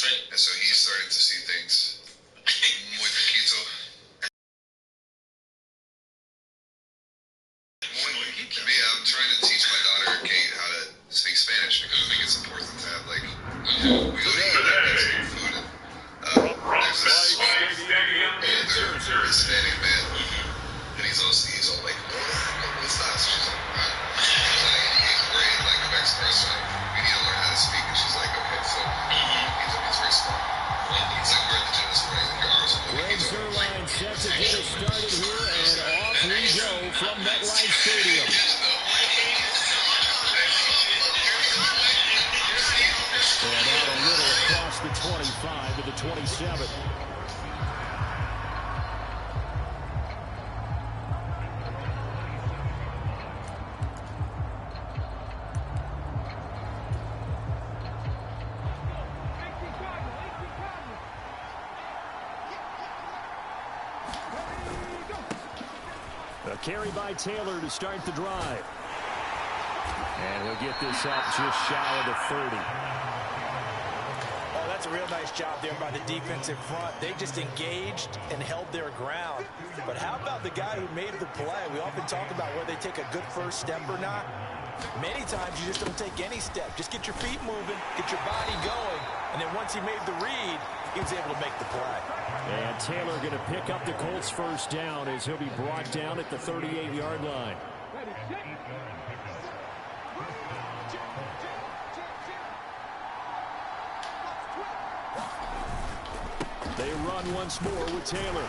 And so he's starting to see things muy poquito. Yeah, I'm trying to teach my daughter, Kate, how to speak Spanish because I think it's important to have, like, we go to eat Mexican food, and there's this older Hispanic man, and he's all like, ¿cómo estás? She's like, he's like, in 8th grade, like, a Mexican restaurant, we need to learn how to speak, and she's like, okay, so he's very smart. It's like we're at the gymnast for like your arms are Greg Zuerlein set to get us started here, and off we go from MetLife Stadium. And out a little across the 25 to the 27. A carry by Taylor to start the drive. And he'll get this up just shy of the 30. Oh, that's a real nice job there by the defensive front. They just engaged and held their ground. But how about the guy who made the play? We often talk about whether they take a good first step or not. Many times you just don't take any step. Just get your feet moving, get your body going, and then once he made the read, he was able to make the play. And Taylor going to pick up the Colts first down as he'll be brought down at the 38-yard line. They run once more with Taylor.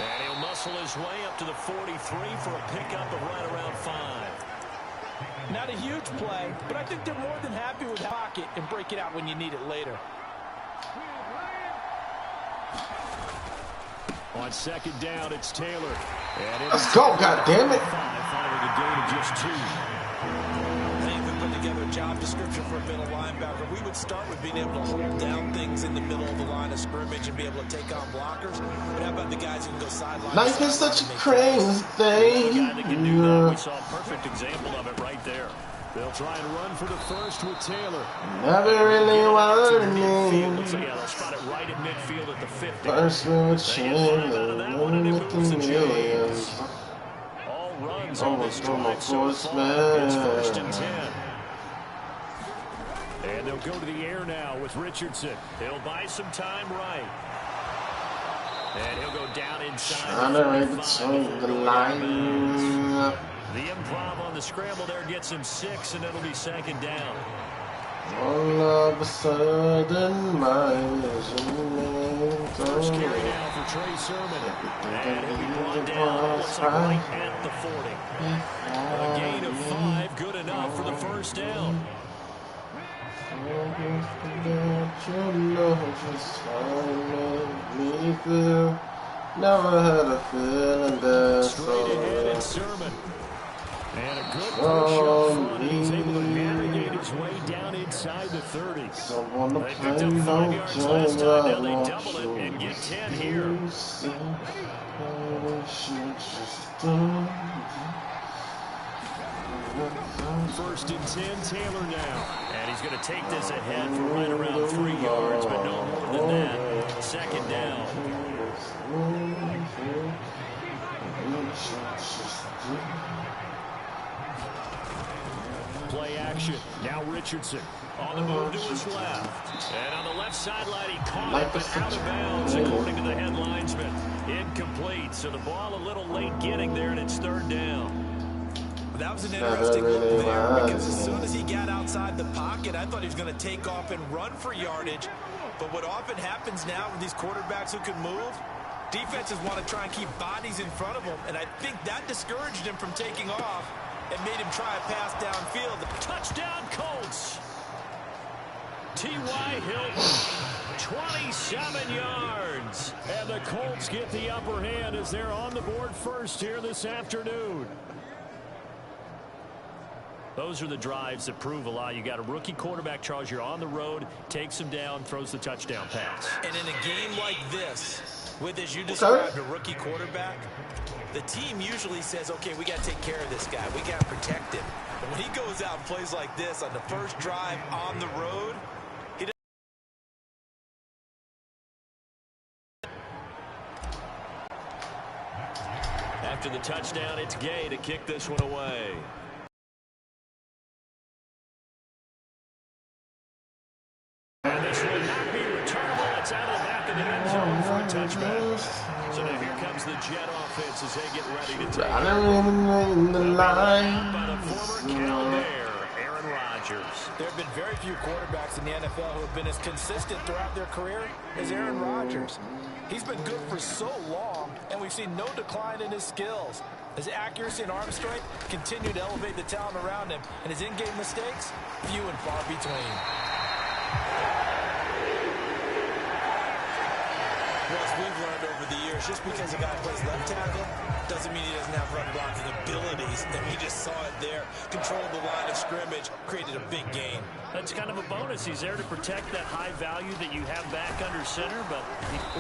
And he'll muscle his way up to the 43 for a pickup of right around 5. Not a huge play, but I think they're more than happy with pocket and break it out when you need it later. On second down, it's Taylor. And Let's go, goddammit. 5, following a gain of just 2. I think if we put together a job description for a middle linebacker, we would start with being able to hold down things in the middle of the line of scrimmage and be able to take on blockers. But how about the guys who can go sideline? Life is such a crazy thing. The guy that can do that, we saw a perfect example of it right there. They'll try and run for the first with Taylor. Never really wanted me. Looks like they'll spot it right at midfield at the 50. First with Chandler, millions. All runs on this drive so Almost far. It's first and 10. And they'll go to the air now with Richardson. He'll buy some time right. And he'll go down inside. Between the lines. The improv on the scramble there gets him 6, and it'll be second down. All of a sudden, my vision. First carry now for Trey Sermon. And he'll be brought down. Looks like right at the 40. A gain of 5, good enough for the first down. Never had a feeling that straight ahead in Sermon. And a good push up front. He's able to navigate his way down inside the 30. They picked up 5 yards last time. Now they double it and get 10 here. First and 10, Taylor now. And he's going to take this ahead for right around 3 yards, but no more than that. Second down. Play action. Now Richardson on the move to his left. And on the left sideline, he caught it, but out of bounds, according to the head linesman. Incomplete, so the ball a little late getting there, and it's third down. That was an interesting look there, because as soon as he got outside the pocket, I thought he was going to take off and run for yardage. But what often happens now with these quarterbacks who can move, defenses want to try and keep bodies in front of them, and I think that discouraged him from taking off and made him try a pass downfield. Touchdown, Colts. T.Y. Hilton, 27 yards. And the Colts get the upper hand as they're on the board first here this afternoon. Those are the drives that prove a lot. You got a rookie quarterback, Charles. You're on the road, takes him down, throws the touchdown pass. And in a game like this, with, as you described, a rookie quarterback, the team usually says, okay, we got to take care of this guy. We got to protect him. But when he goes out and plays like this on the first drive on the road, After the touchdown, it's Gay to kick this one away. And this will not be returnable. It's out of the back of the end zone for a touchback. So now here comes the Jet offense as they get ready to take the line. by the former Cal Bear, Aaron Rodgers. There have been very few quarterbacks in the NFL who have been as consistent throughout their career as Aaron Rodgers. He's been good for so long, and we've seen no decline in his skills. His accuracy and arm strength continue to elevate the talent around him, and his in-game mistakes, few and far between. Well, as we've learned over the years, just because a guy plays left tackle doesn't mean he doesn't have run blocking abilities, and we just saw it there. Controlled the line of scrimmage, created a big gain. That's kind of a bonus. He's there to protect that high value that you have back under center, but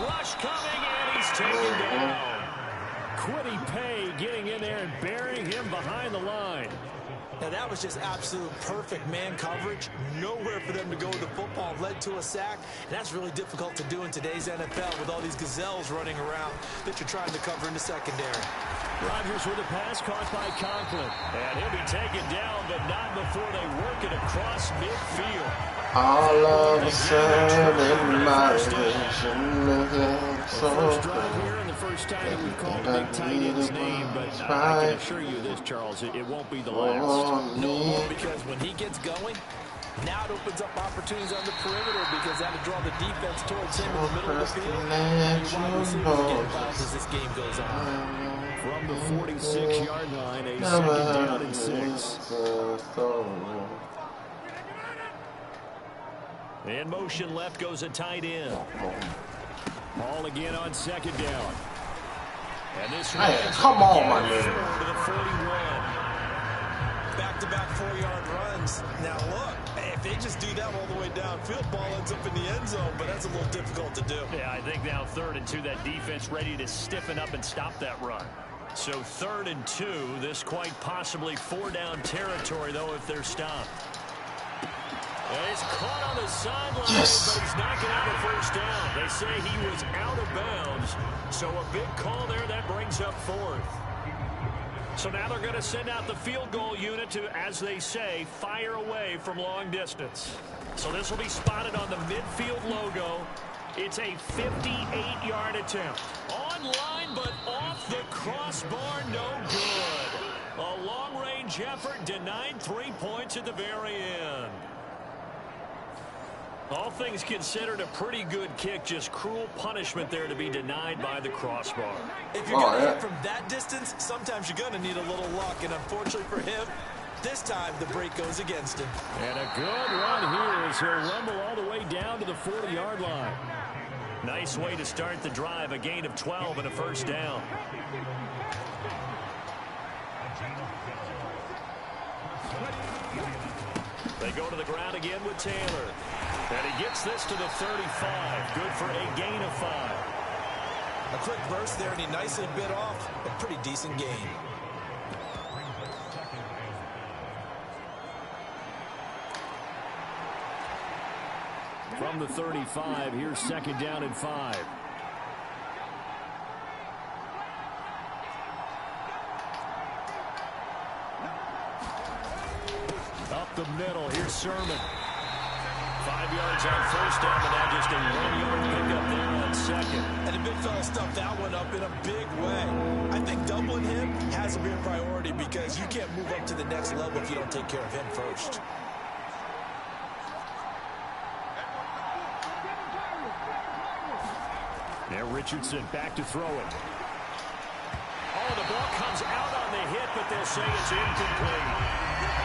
rush coming, and he's taken down. Quiddy Pay getting in there and burying him behind the line. Now, that was just absolute perfect man coverage. Nowhere for them to go with the football. Led to a sack. And that's really difficult to do in today's NFL with all these gazelles running around that you're trying to cover in the secondary. Rodgers with a pass caught by Conklin. And he'll be taken down, but not before they work it across midfield. All of a sudden, my vision so first drive here and the first time that we've called a big tight end's name, but I can assure you this, Charles, it won't be the last. No, because when he gets going, now it opens up opportunities on the perimeter because that'll draw the defense towards him in the middle of the field. And wide receivers get involved as this game goes on. From the 46-yard line, a second down and 6. In motion left goes a tight end. Ball again on second down. And this hey, come on, my man. To the 41. Back-to-back 4-yard runs. Now look, if they just do that all the way downfield, ball ends up in the end zone, but that's a little difficult to do. Yeah, I think now 3rd and 2, that defense ready to stiffen up and stop that run. So 3rd and 2, this quite possibly 4-down territory, though, if they're stopped. He's caught on the sideline, yes, but he's not getting the first down. They say he was out of bounds, so a big call there that brings up 4th. So now they're going to send out the field goal unit to, as they say, fire away from long distance. So this will be spotted on the midfield logo. It's a 58-yard attempt. Online, but off the crossbar, no good. A long-range effort denied 3 points at the very end. All things considered, a pretty good kick, just cruel punishment there to be denied by the crossbar. If you're going to hit from that distance, sometimes you're going to need a little luck, and unfortunately for him, this time the break goes against him. And a good run here as he'll rumble all the way down to the 40-yard line. Nice way to start the drive, a gain of 12 and a first down. They go to the ground again with Taylor. And he gets this to the 35. Good for a gain of 5. A quick burst there, and he nicely bit off a pretty decent gain. From the 35, here's 2nd down and 5. Up the middle, here's Sermon. 5 yards on first down, but now just a 1-yard pickup there on second. And the big fella stuffed that one up in a big way. I think doubling him has to be a priority because you can't move up to the next level if you don't take care of him first. Now Richardson back to throw it. Oh, the ball comes out on the hit, but they'll say it's incomplete.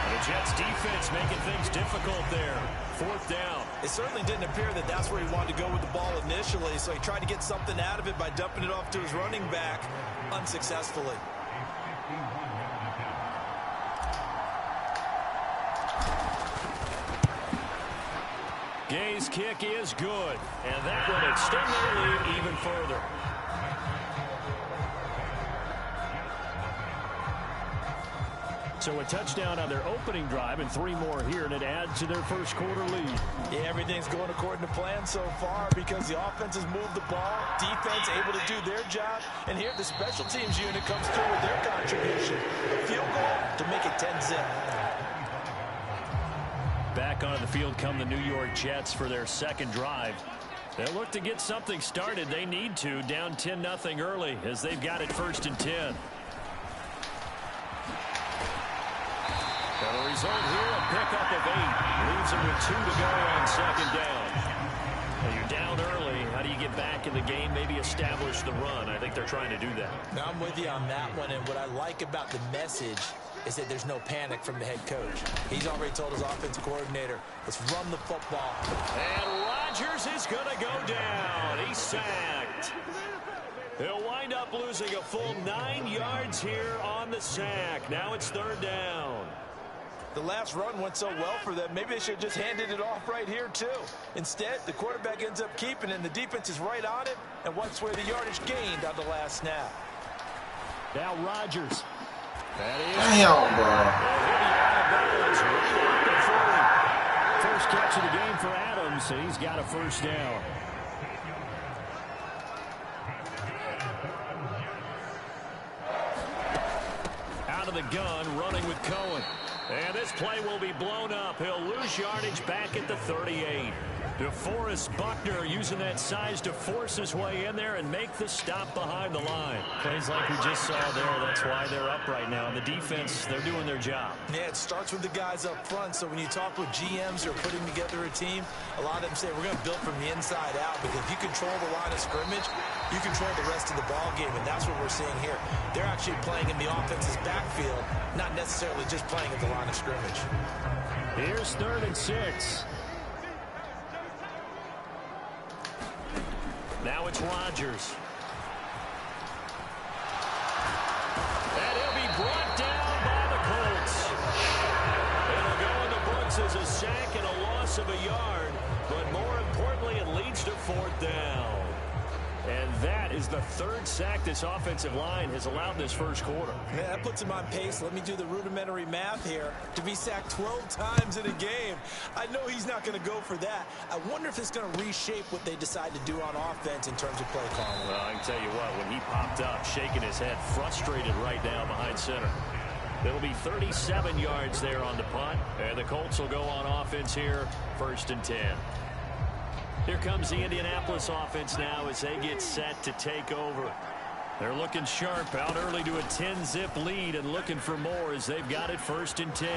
The Jets defense making things difficult there. 4th down. It certainly didn't appear that that's where he wanted to go with the ball initially, so he tried to get something out of it by dumping it off to his running back unsuccessfully. Gay's kick is good, and that will extend their lead even further. So a touchdown on their opening drive and 3 more here, and it adds to their first quarter lead. Yeah, everything's going according to plan so far because the offense has moved the ball, defense able to do their job, and here the special teams unit comes through with their contribution. A field goal to make it 10-zip. Back onto the field come the New York Jets for their second drive. They'll look to get something started. They need to, down 10-0 early as they've got it 1st and 10. The result here, a pickup of 8. Leaves them with 2 to go on 2nd down. Well, you're down early. How do you get back in the game? Maybe establish the run. I think they're trying to do that. Now, I'm with you on that one, and what I like about the message is that there's no panic from the head coach. He's already told his offensive coordinator, let's run the football. And Rodgers is going to go down. He's sacked. He'll wind up losing a full 9 yards here on the sack. Now it's 3rd down. The last run went so well for them, maybe they should have just handed it off right here, too. Instead, the quarterback ends up keeping it, and the defense is right on it, and what's where the yardage gained on the last snap. Now Rodgers. That is Damn, bro. First catch of the game for Adams, and he's got a 1st down. Out of the gun, running with Cohen. And this play will be blown up. He'll lose yardage back at the 38. DeForest Buckner using that size to force his way in there and make the stop behind the line. Plays like we just saw there. That's why they're up right now. And the defense, they're doing their job. Yeah, it starts with the guys up front. So when you talk with GMs who are putting together a team, a lot of them say we're going to build from the inside out, because if you control the line of scrimmage, you control the rest of the ball game, and that's what we're seeing here. They're actually playing in the offense's backfield, not necessarily just playing at the line of scrimmage. Here's 3rd and 6. Now it's Rodgers. And he'll be brought down by the Colts. It'll go in the books as a sack and a loss of a yard, but more importantly, it leads to 4th down. And that is the 3rd sack this offensive line has allowed this first quarter. Man, that puts him on pace. Let me do the rudimentary math here. To be sacked 12 times in a game, I know he's not going to go for that. I wonder if it's going to reshape what they decide to do on offense in terms of play calling. Well, I can tell you what, when he popped up, shaking his head, frustrated right now behind center. It'll be 37 yards there on the punt, and the Colts will go on offense here, 1st and 10. Here comes the Indianapolis offense now as they get set to take over. They're looking sharp, out early to a 10-zip lead and looking for more as they've got it 1st and 10.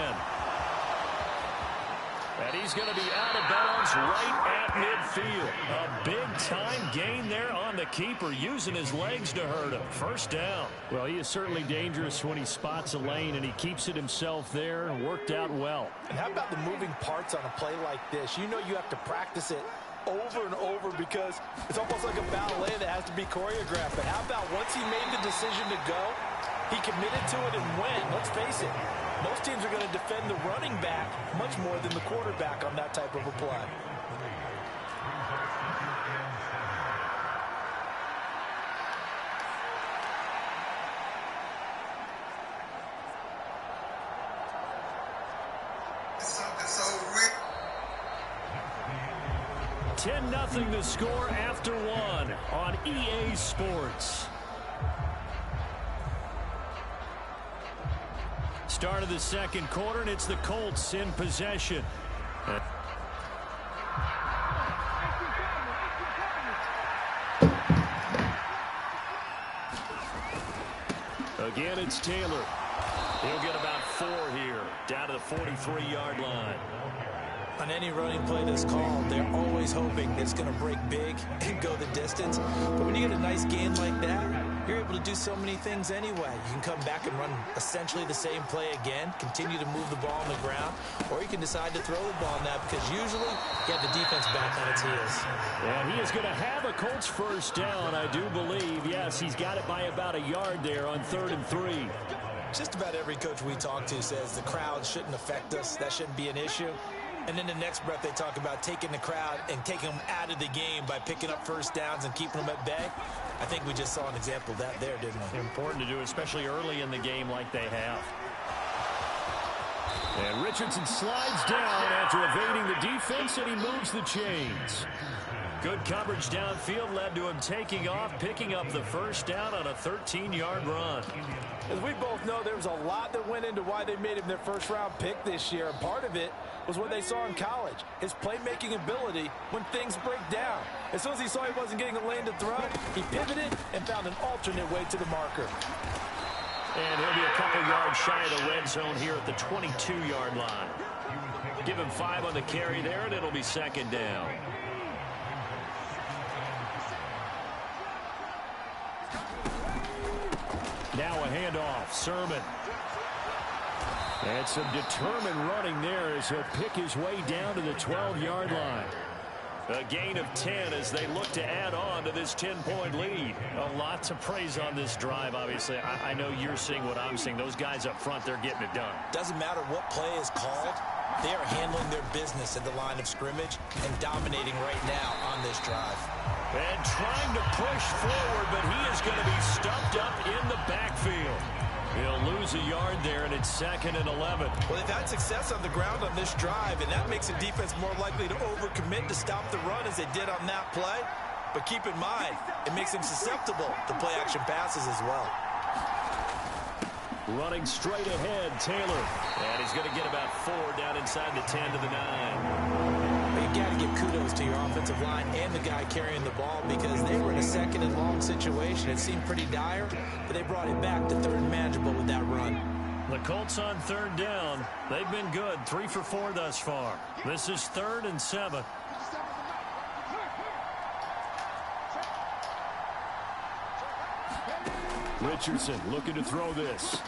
And he's going to be out of bounds right at midfield. A big-time gain there on the keeper, using his legs to hurt him. 1st down. Well, he is certainly dangerous when he spots a lane, and he keeps it himself there and worked out well. And how about the moving parts on a play like this? You know you have to practice it over and over because it's almost like a ballet that has to be choreographed. But how about once he made the decision to go, he committed to it and went. Let's face it, most teams are going to defend the running back much more than the quarterback on that type of a play. It's so weird. 10-0 the score after 1 on EA Sports. Start of the second quarter, and it's the Colts in possession. Again, it's Taylor. He'll get about 4 here, down to the 43-yard line. On any running play that's called, they're always hoping that it's going to break big and go the distance. But when you get a nice gain like that, you're able to do so many things anyway. You can come back and run essentially the same play again, continue to move the ball on the ground, or you can decide to throw the ball now because usually you have the defense back on its heels. And he is going to have a Colts 1st down, I do believe. Yes, he's got it by about a yard there on 3rd and 3. Just about every coach we talk to says the crowd shouldn't affect us. That shouldn't be an issue. And then the next breath they talk about taking the crowd and taking them out of the game by picking up 1st downs and keeping them at bay. I think we just saw an example of that there, didn't we? Important to do, especially early in the game like they have. And Richardson slides down after evading the defense, and he moves the chains. Good coverage downfield led to him taking off, picking up the first down on a 13-yard run. As we both know, there was a lot that went into why they made him their first-round pick this year. And part of it was what they saw in college, his playmaking ability when things break down. As soon as he saw he wasn't getting a lane to throw, he pivoted and found an alternate way to the marker. And he'll be a couple yards shy of the red zone here at the 22-yard line. Give him 5 on the carry there, and it'll be second down. Now a handoff. Sermon. And some determined running there as he'll pick his way down to the 12-yard line. A gain of 10 as they look to add on to this 10-point lead. A lot to praise on this drive, obviously. I know you're seeing what I'm seeing. Those guys up front, they're getting it done. Doesn't matter what play is called. They are handling their business at the line of scrimmage and dominating right now on this drive. And trying to push forward, but he is going to be stuffed up in the backfield. He'll lose a yard there, and it's 2nd and 11. Well, they've had success on the ground on this drive, and that makes the defense more likely to overcommit to stop the run as they did on that play. But keep in mind, it makes them susceptible to play-action passes as well. Running straight ahead, Taylor. And he's going to get about 4 down inside the 10 to the 9. You got to give kudos to your offensive line and the guy carrying the ball because they were in a 2nd and long situation. It seemed pretty dire, but they brought it back to 3rd and manageable with that run. The Colts on 3rd down. They've been good, 3 for 4 thus far. This is 3rd and 7. Richardson looking to throw this.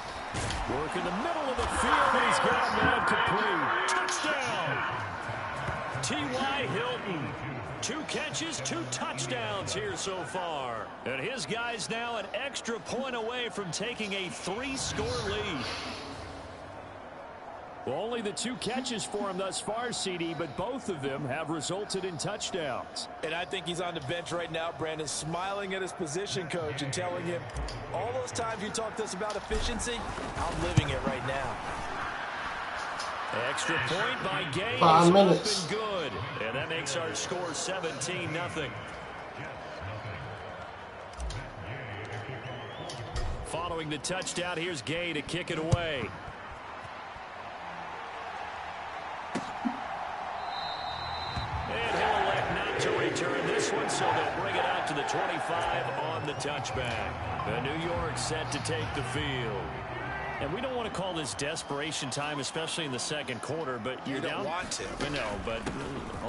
Work in the middle of the field, and he's got a man complete. Touchdown! T.Y. Hilton. 2 catches, 2 touchdowns here so far. And his guys now an extra point away from taking a 3-score lead. Well, only the 2 catches for him thus far, CD, but both of them have resulted in touchdowns. And I think he's on the bench right now, Brandon, smiling at his position coach and telling him, all those times you talked to us about efficiency, I'm living it right now. Extra point by Gay. 5 minutes. Been good. And that makes our score 17-0. Following the touchdown, here's Gay to kick it away. And he'll elect not to return this one, so they'll bring it out to the 25 on the touchback. The New York set to take the field. And we don't want to call this desperation time, especially in the 2nd quarter, but you're down. You don't want to. I know, but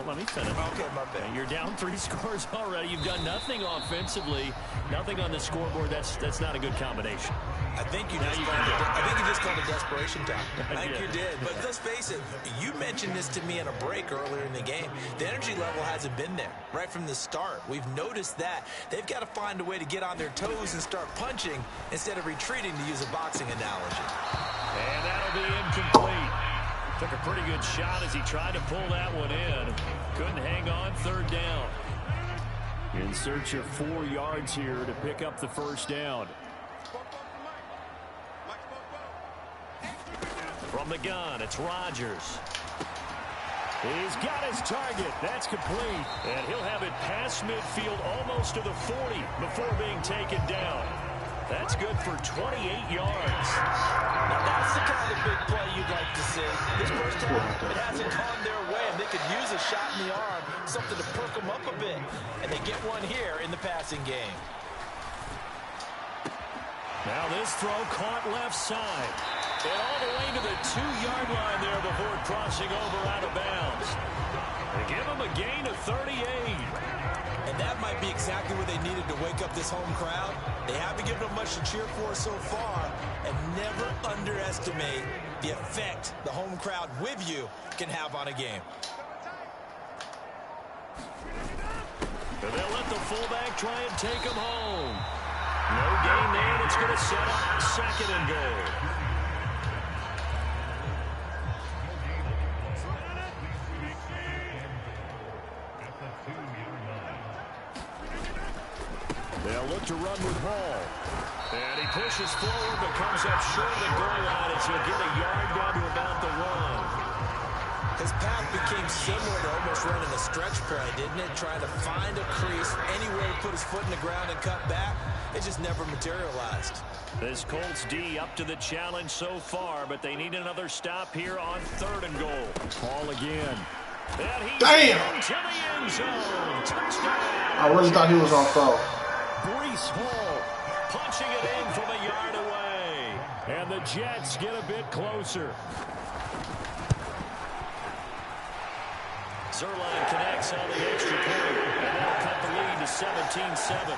let me finish. Okay, my bad. You're down 3 scores already. You've done nothing offensively, nothing on the scoreboard. That's not a good combination. I think you just called it desperation time. I think you did. But let's face it, you mentioned this to me in a break earlier in the game. The energy level hasn't been there right from the start. We've noticed that. They've got to find a way to get on their toes and start punching instead of retreating, to use a boxing analogy. And that'll be incomplete. Took a pretty good shot as he tried to pull that one in. Couldn't hang on. 3rd down. In search of 4 yards here to pick up the first down. From the gun, it's Rodgers. He's got his target. That's complete. And he'll have it past midfield almost to the 40 before being taken down. That's good for 28 yards. Now that's the kind of big play you'd like to see. This first time, it hasn't gone their way, and they could use a shot in the arm, something to perk them up a bit. And they get one here in the passing game. Now this throw caught left side. And all the way to the 2-yard line there before crossing over out of bounds. They give him a gain of 38. And that might be exactly what they needed to wake up this home crowd. They haven't given them much to cheer for so far. And never underestimate the effect the home crowd with you can have on a game. And they'll let the fullback try and take him home. No gain there, and it's going to set up 2nd and goal. They'll look to run with ball. And he pushes forward but comes up short of the goal line as he'll get a yard down to about the 1. His path became similar to almost running a stretch play, didn't it? Trying to find a crease, anywhere to put his foot in the ground and cut back. It just never materialized. This Colts D up to the challenge so far, but they need another stop here on 3rd and goal. Hall again. And he's into the end zone. Touchdown. I really thought he was on foul. Breece Hall punching it in from a yard away. And the Jets get a bit closer. Zerline connects on the extra point, and that'll cut the lead to 17-7.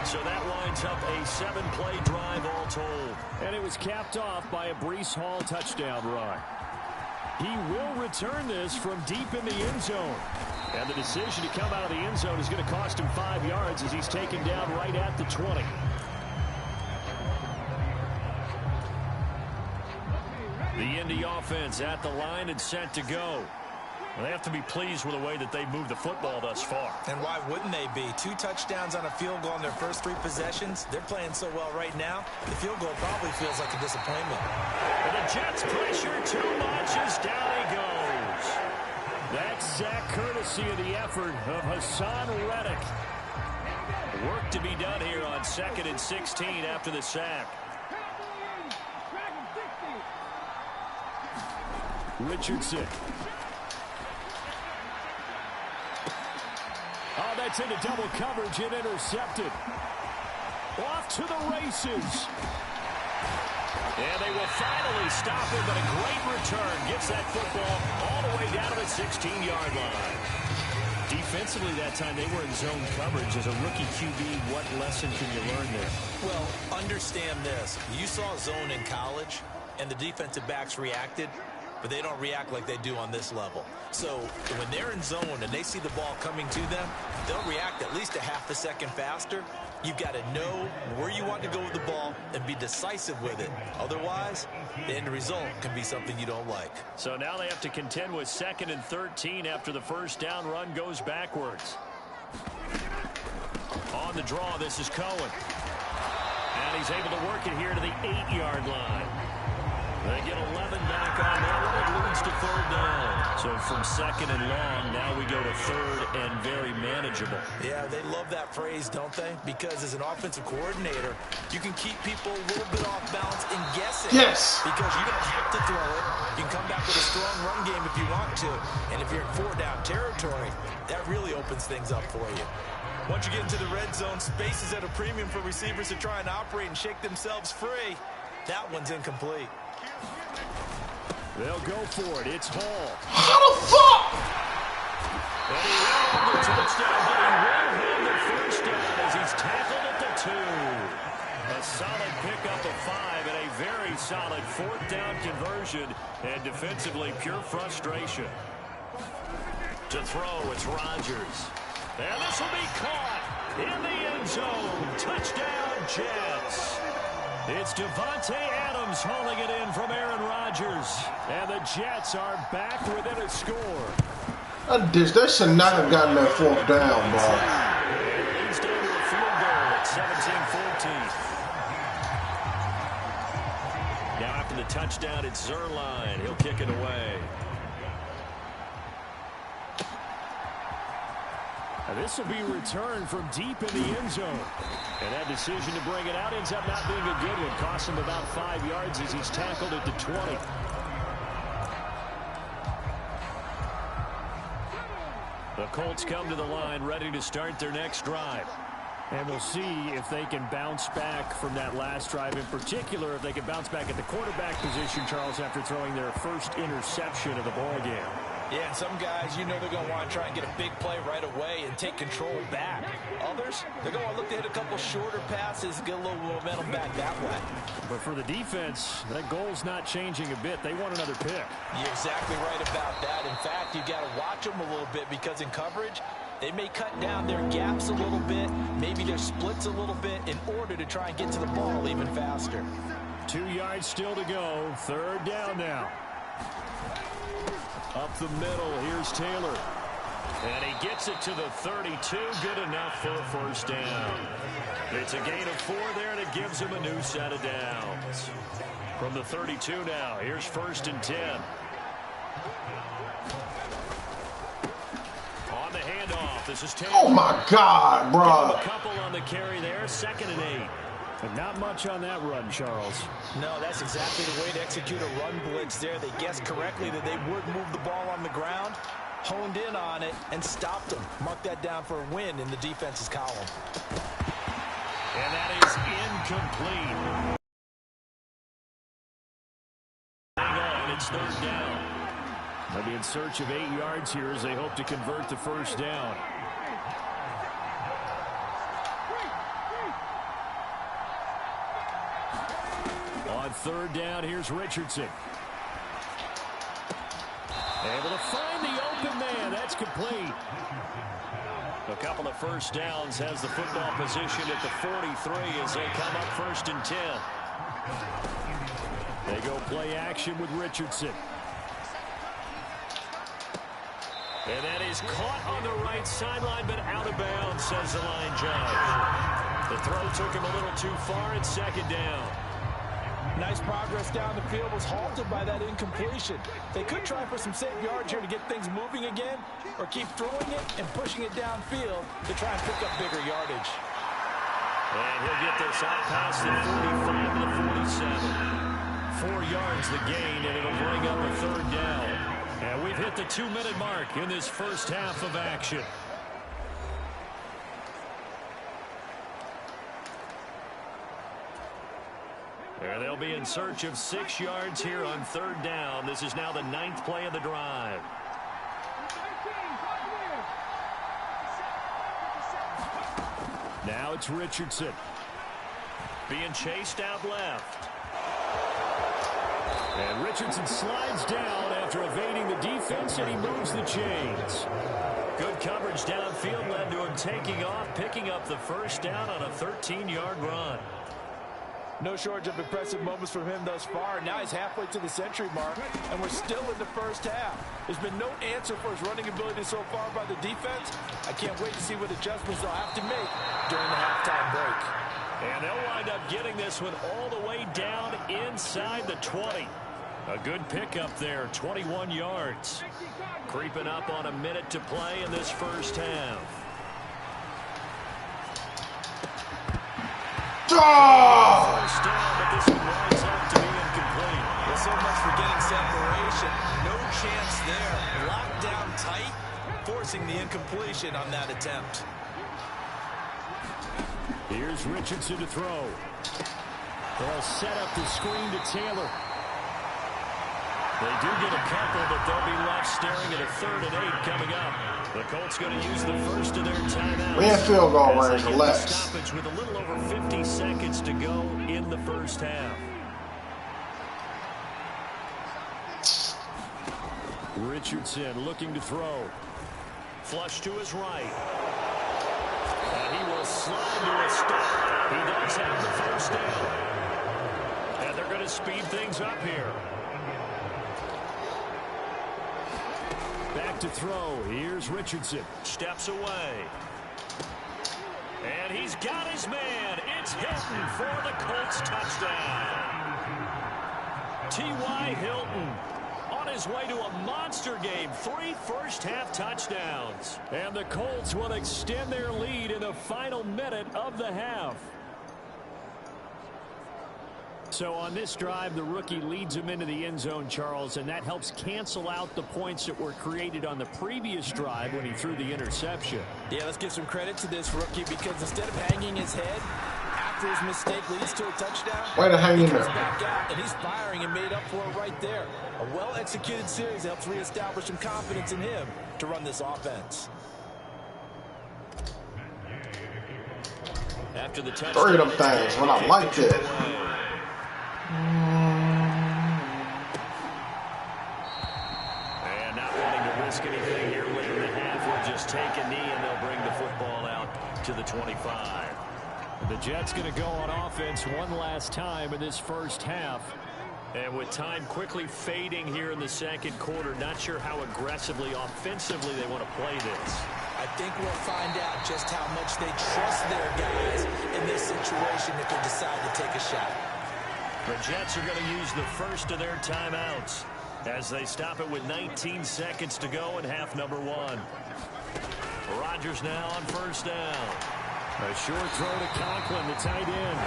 So that winds up a 7-play drive all told. And it was capped off by a Breece Hall touchdown run. He will return this from deep in the end zone. And the decision to come out of the end zone is going to cost him 5 yards as he's taken down right at the 20. The Indy offense at the line and set to go. Well, they have to be pleased with the way that they moved the football thus far. And why wouldn't they be? 2 touchdowns on a field goal in their first 3 possessions. They're playing so well right now, the field goal probably feels like a disappointment. And the Jets pressure too much as down he goes. That sack courtesy of the effort of Hassan Reddick. Work to be done here on 2nd and 16 after the sack. Richardson. Oh, that's into double coverage and intercepted. Off to the races. And they will finally stop him, but a great return gets that football all the way down to the 16-yard line. Defensively that time, they were in zone coverage. As a rookie QB, what lesson can you learn there? Well, understand this. You saw zone in college, and the defensive backs reacted, but they don't react like they do on this level. So when they're in zone and they see the ball coming to them, they'll react at least a half a second faster. You've got to know where you want to go with the ball and be decisive with it. Otherwise, the end result can be something you don't like. So now they have to contend with 2nd and 13 after the first down run goes backwards. On the draw, this is Cohen. And he's able to work it here to the 8-yard line. They get 11 back on that one. It leads to 3rd down. So from 2nd and long, now we go to 3rd and very manageable. Yeah, they love that phrase, don't they? Because as an offensive coordinator, you can keep people a little bit off balance and guessing. Yes. Because you don't have to throw it. You can come back with a strong run game if you want to. And if you're in 4-down territory, that really opens things up for you. Once you get into the red zone, space is at a premium for receivers to try and operate and shake themselves free. That one's incomplete. They'll go for it. It's Hall. How the fuck? And he will have the touchdown, but he will have the first down as he's tackled at the 2. A solid pickup of 5 and a very solid 4th down conversion. And defensively, pure frustration. To throw, it's Rodgers. And this will be caught in the end zone. Touchdown, Jets. It's Devontae Adams hauling it in from Aaron Rodgers. And the Jets are back within a score. They should not have gotten that 4th down, bro. It leads down to a field goal at 17-14. Now after the touchdown, it's Zerline. He'll kick it away. This will be returned from deep in the end zone. And that decision to bring it out ends up not being a good one. Costs him about 5 yards as he's tackled at the 20. The Colts come to the line ready to start their next drive. And we'll see if they can bounce back from that last drive. In particular, if they can bounce back at the quarterback position, Charles, after throwing their first interception of the ballgame. Yeah, and some guys, you know they're going to want to try and get a big play right away and take control back. Others, they're going to look to hit a couple shorter passes, get a little momentum back that way. But for the defense, that goal's not changing a bit. They want another pick. You're exactly right about that. In fact, you got to watch them a little bit because in coverage, they may cut down their gaps a little bit, maybe their splits a little bit in order to try and get to the ball even faster. 2 yards still to go. 3rd down now. Up the middle, here's Taylor. And he gets it to the 32. Good enough for a first down. It's a gain of 4 there, and it gives him a new set of downs. From the 32 now, here's 1st and 10. On the handoff, this is Taylor. Oh my God, bro. A couple on the carry there, 2nd and 8. But not much on that run, Charles. No, that's exactly the way to execute a run blitz there. They guessed correctly that they would move the ball on the ground, honed in on it, and stopped them. Mark that down for a win in the defense's column. And that is incomplete. Hang on, it's 3rd down. They'll be in search of 8 yards here as they hope to convert the first down. On 3rd down, here's Richardson. Able to find the open man. That's complete. A couple of first downs, has the football position at the 43 as they come up 1st and 10. They go play action with Richardson. And that is caught on the right sideline, but out of bounds, says the line judge. The throw took him a little too far. It's 2nd down. Nice progress down the field, was halted by that incompletion. They could try for some safe yards here to get things moving again, or keep throwing it and pushing it downfield to try and pick up bigger yardage. And he'll get this out past the 45 to the 47. 4 yards the gain, and it'll bring up a 3rd down. And we've hit the 2-minute mark in this first half of action. And they'll be in search of 6 yards here on 3rd down. This is now the 9th play of the drive. Now it's Richardson. Being chased out left. And Richardson slides down after evading the defense, and he moves the chains. Good coverage downfield led to him taking off, picking up the first down on a 13-yard run. No shortage of impressive moments from him thus far. Now he's halfway to the century mark, and we're still in the first half. There's been no answer for his running ability so far by the defense. I can't wait to see what adjustments they'll have to make during the halftime break. And they'll wind up getting this one all the way down inside the 20. A good pickup there, 21 yards. Creeping up on a minute to play in this first half. First down, but this one winds up to be incomplete. Well, so much for getting separation. No chance there. Locked down tight, forcing the incompletion on that attempt. Here's Richardson to throw. They'll set up the screen to Taylor. They do get a couple, but they'll be left staring at a 3rd and 8 coming up. The Colts going to use the first of their timeouts. We have field goal range left. Stoppage with a little over 50 seconds to go in the first half. Richardson looking to throw. Flush to his right. And he will slide to a stop. He does have the first down. And they're going to speed things up here. Back to throw. Here's Richardson. Steps away. And he's got his man. It's Hilton for the Colts touchdown. T.Y. Hilton on his way to a monster game. 3 first-half touchdowns. And the Colts will extend their lead in the final minute of the half. So on this drive, the rookie leads him into the end zone, Charles, and that helps cancel out the points that were created on the previous drive when he threw the interception. Yeah, let's give some credit to this rookie, because instead of hanging his head after his mistake leads to a touchdown, way to hang in he comes there. back out, and he's firing and made up for it right there. A well-executed series helps reestablish some confidence in him to run this offense. After the touchdown, 3 of them things, when I like it. And not wanting to risk anything here late in the half, will just take a knee and they'll bring the football out to the 25. The Jets going to go on offense one last time in this first half. And with time quickly fading here in the second quarter, not sure how aggressively, offensively they want to play this. I I think we'll find out just how much they trust their guys in this situation if they decide to take a shot. The Jets are going to use the first of their timeouts as they stop it with 19 seconds to go in half number one. Rodgers now on first down. A short throw to Conklin, the tight end.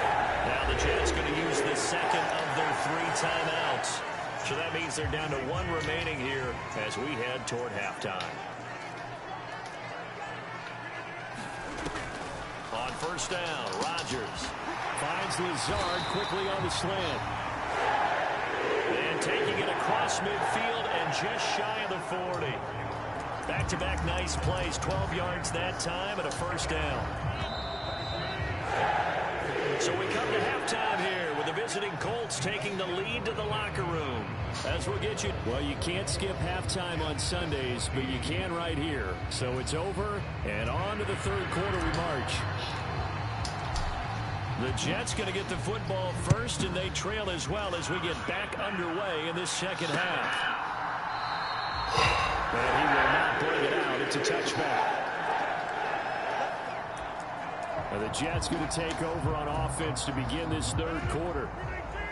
Now the Jets going to use the second of their 3 timeouts. So that means they're down to 1 remaining here as we head toward halftime. On first down, Rodgers finds Lazard quickly on the slant. And taking it across midfield and just shy of the 40. Back-to-back nice plays, 12 yards that time and a first down. So we come to halftime here with the visiting Colts taking the lead to the locker room. As we'll get you. Well, you can't skip halftime on Sundays, but you can right here. So it's over, and on to the third quarter we march. The Jets going to get the football first, and they trail as well as we get back underway in this second half. And he will not bring it out. It's a touchback. Now the Jets going to take over on offense to begin this third quarter.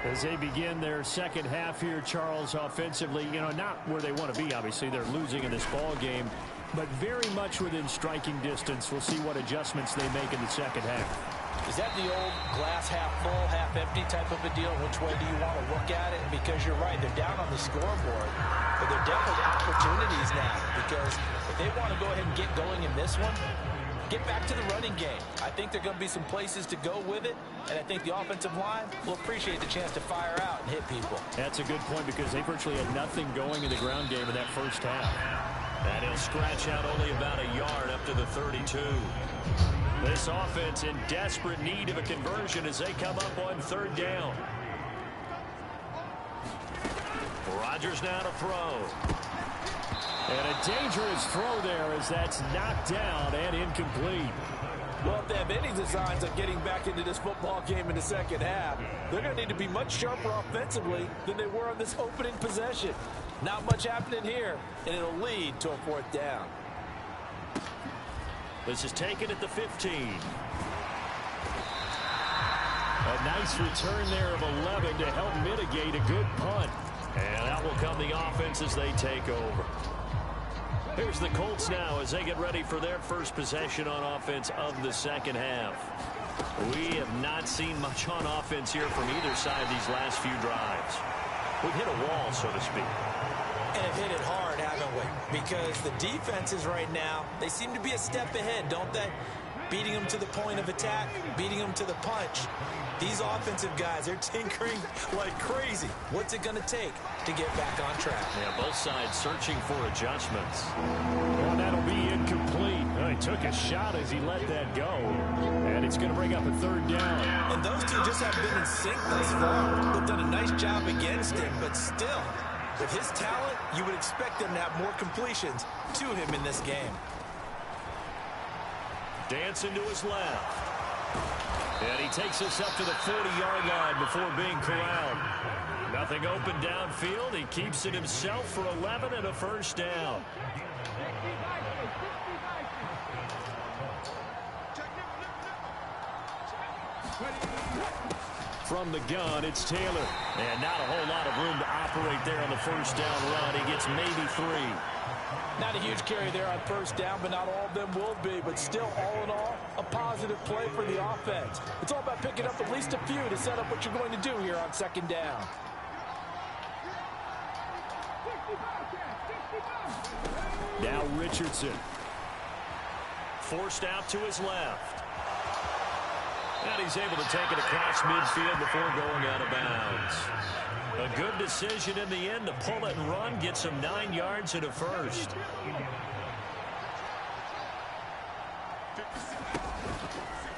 As they begin their second half here, Charles, offensively, not where they want to be. Obviously, they're losing in this ball game, but very much within striking distance. We'll see what adjustments they make in the second half. Is that the old glass half full, half empty type of a deal? Which way do you want to look at it? Because you're right, they're down on the scoreboard, but they're definitely opportunities now. Because if they want to go ahead and get going in this one, get back to the running game. I think there are going to be some places to go with it, and I think the offensive line will appreciate the chance to fire out and hit people. That's a good point because they virtually had nothing going in the ground game in that first half. And he'll scratch out only about a yard up to the 32. This offense in desperate need of a conversion as they come up on third down. Rodgers now to throw. And a dangerous throw there as that's knocked down and incomplete. Well, if they have any designs of getting back into this football game in the second half, they're going to need to be much sharper offensively than they were on this opening possession. Not much happening here, and it'll lead to a fourth down. This is taken at the 15. A nice return there of 11 to help mitigate a good punt. And out will come the offense as they take over. Here's the Colts now as they get ready for their first possession on offense of the second half. We have not seen much on offense here from either side these last few drives. We've hit a wall, so to speak. And have hit it hard, haven't we? Because the defenses right now, they seem to be a step ahead, don't they? Beating them to the point of attack, beating them to the punch. These offensive guys, they're tinkering like crazy. What's it going to take to get back on track? Yeah, both sides searching for adjustments. Well, that'll be incomplete. Well, he took a shot as he let that go. And it's going to bring up a third down. And those two just haven't been in sync thus far. They've done a nice job against him, but still, with his talent, you would expect them to have more completions to him in this game. Dancing to his left. And he takes us up to the 40-yard line before being corralled. Nothing open downfield. He keeps it himself for 11 and a first down. From the gun, it's Taylor. And not a whole lot of room to operate there on the first down run. He gets maybe 3. Not a huge carry there on first down, but not all of them will be. But still, all in all, a positive play for the offense. It's all about picking up at least a few to set up what you're going to do here on second down. Now Richardson. Forced out to his left. And he's able to take it across midfield before going out of bounds. A good decision in the end to pull it and run, get some 9 yards and a first.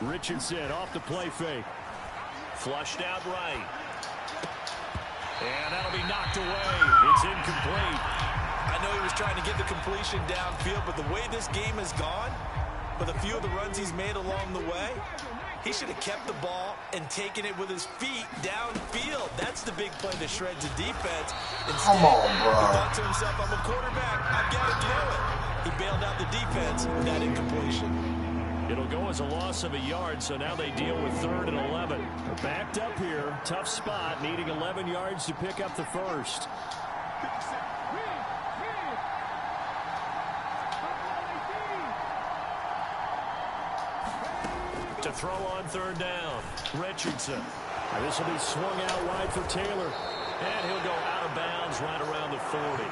Richardson off the play fake. Flushed out right. And that'll be knocked away. It's incomplete. I know he was trying to get the completion downfield, but the way this game has gone, with a few of the runs he's made along the way, he should have kept the ball and taken it with his feet downfield. That's the big play that shreds the defense. Instead, Come on, bro. He thought to himself, I'm a quarterback. I've got to throw it. He bailed out the defense with that incompletion. It'll go as a loss of a yard, so now they deal with 3rd and 11. Backed up here, tough spot, needing 11 yards to pick up the first. To throw on 3rd down, Richardson. This will be swung out wide for Taylor. And he'll go out of bounds right around the 40.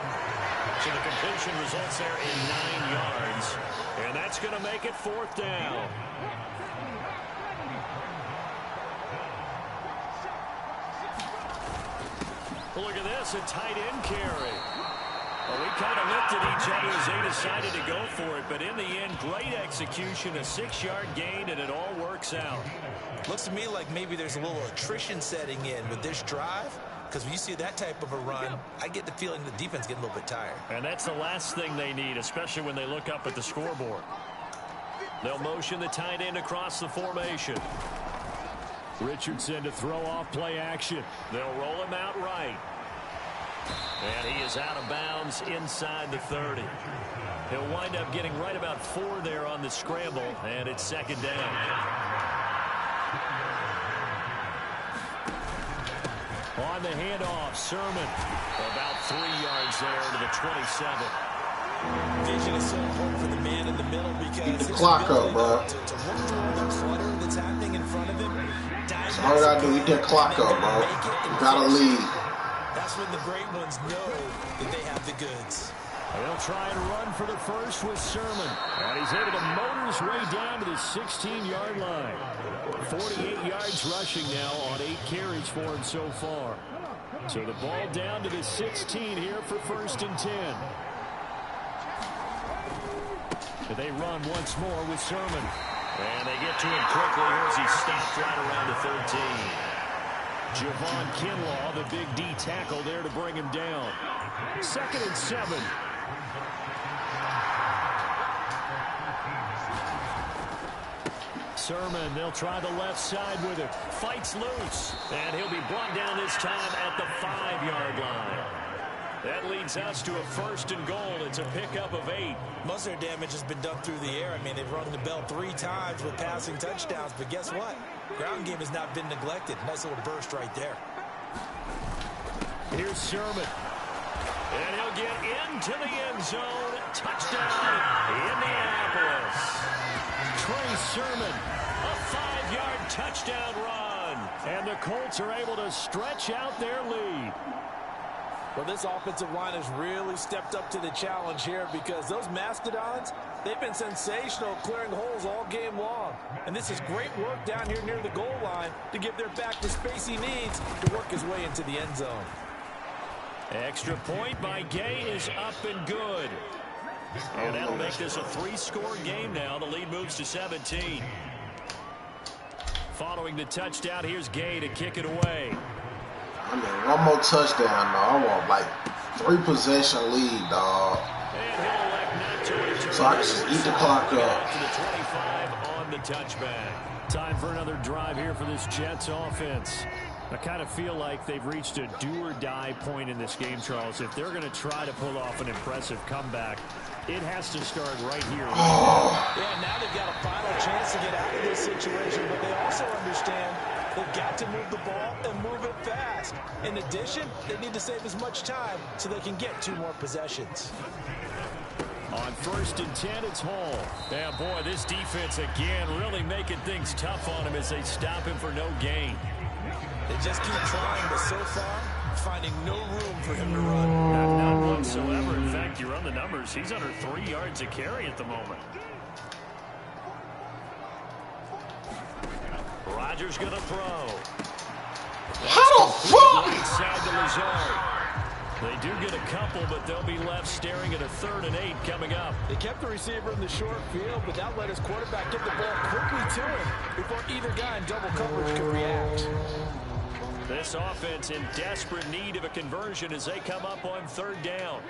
So the completion results there in 9 yards. And that's going to make it 4th down. Look at this, a tight end carry. Well, we kind of looked at each other as they decided to go for it. But in the end, great execution, a 6-yard gain, and it all works out. Looks to me like maybe there's a little attrition setting in with this drive. Because when you see that type of a run, I get the feeling the defense getting a little bit tired. And that's the last thing they need, especially when they look up at the scoreboard. They'll motion the tight end across the formation. Richardson to throw off play action. They'll roll him out right. And he is out of bounds inside the 30. He'll wind up getting right about 4 there on the scramble, and it's 2nd down. On the handoff, Sermon. About 3 yards there to the 27. Vision is so important for the man in the middle because keep the clock up, bro. To work through all the clutter that's happening in front of him. That's all you gotta do. Keep that clock up, bro. You gotta lead. That's when the great ones know that they have the goods. They'll try and run for the first with Sermon. And he's able to motor his way down to the 16-yard line. 48 yards rushing now on 8 carries for him so far. So the ball down to the 16 here for 1st and 10. They run once more with Sermon. And they get to him quickly here as he stopped right around the 13. Javon Kinlaw, the big D tackle there to bring him down. 2nd and 7. Sermon, they'll try the left side with it. Fights loose. And he'll be brought down this time at the 5-yard line. That leads us to a 1st and goal. It's a pickup of 8. Most of their damage has been done through the air. I mean, they've rung the bell 3 times with passing touchdowns. But guess what? Ground game has not been neglected. Nice little burst right there. Here's Sermon. And he'll get into the end zone. Touchdown, Indianapolis. Trey Sermon, a 5-yard touchdown run. And the Colts are able to stretch out their lead. Well, this offensive line has really stepped up to the challenge here because those Mastodons, they've been sensational clearing holes all game long. And this is great work down here near the goal line to give their back the space he needs to work his way into the end zone. Extra point by Gay is up and good. And that'll make this a 3-score game now. The lead moves to 17. Following the touchdown, here's Gay to kick it away. I mean, one more touchdown, dog. I want like 3-possession lead, dog. And he'll elect not to return. So I can just eat the clock up. To the 25 on the touchback. Time for another drive here for this Jets offense. I kind of feel like they've reached a do-or-die point in this game, Charles. If they're going to try to pull off an impressive comeback, it has to start right here. Yeah, now they've got a final chance to get out of this situation, but they also understand they've got to move the ball and move it fast. In addition, they need to save as much time so they can get 2 more possessions. On 1st and 10, it's Hall. Yeah, boy, this defense again really making things tough on him as they stop him for no gain. They just keep trying, but so far, finding no room for him to run. None whatsoever. In fact, you run the numbers. He's under 3 yards a carry at the moment. Rodgers going to throw. How the fuck? Inside the Lazard. They do get a couple, but they'll be left staring at a 3rd and 8 coming up. They kept the receiver in the short field, but that let his quarterback get the ball quickly to him before either guy in double coverage could react. This offense in desperate need of a conversion as they come up on 3rd down.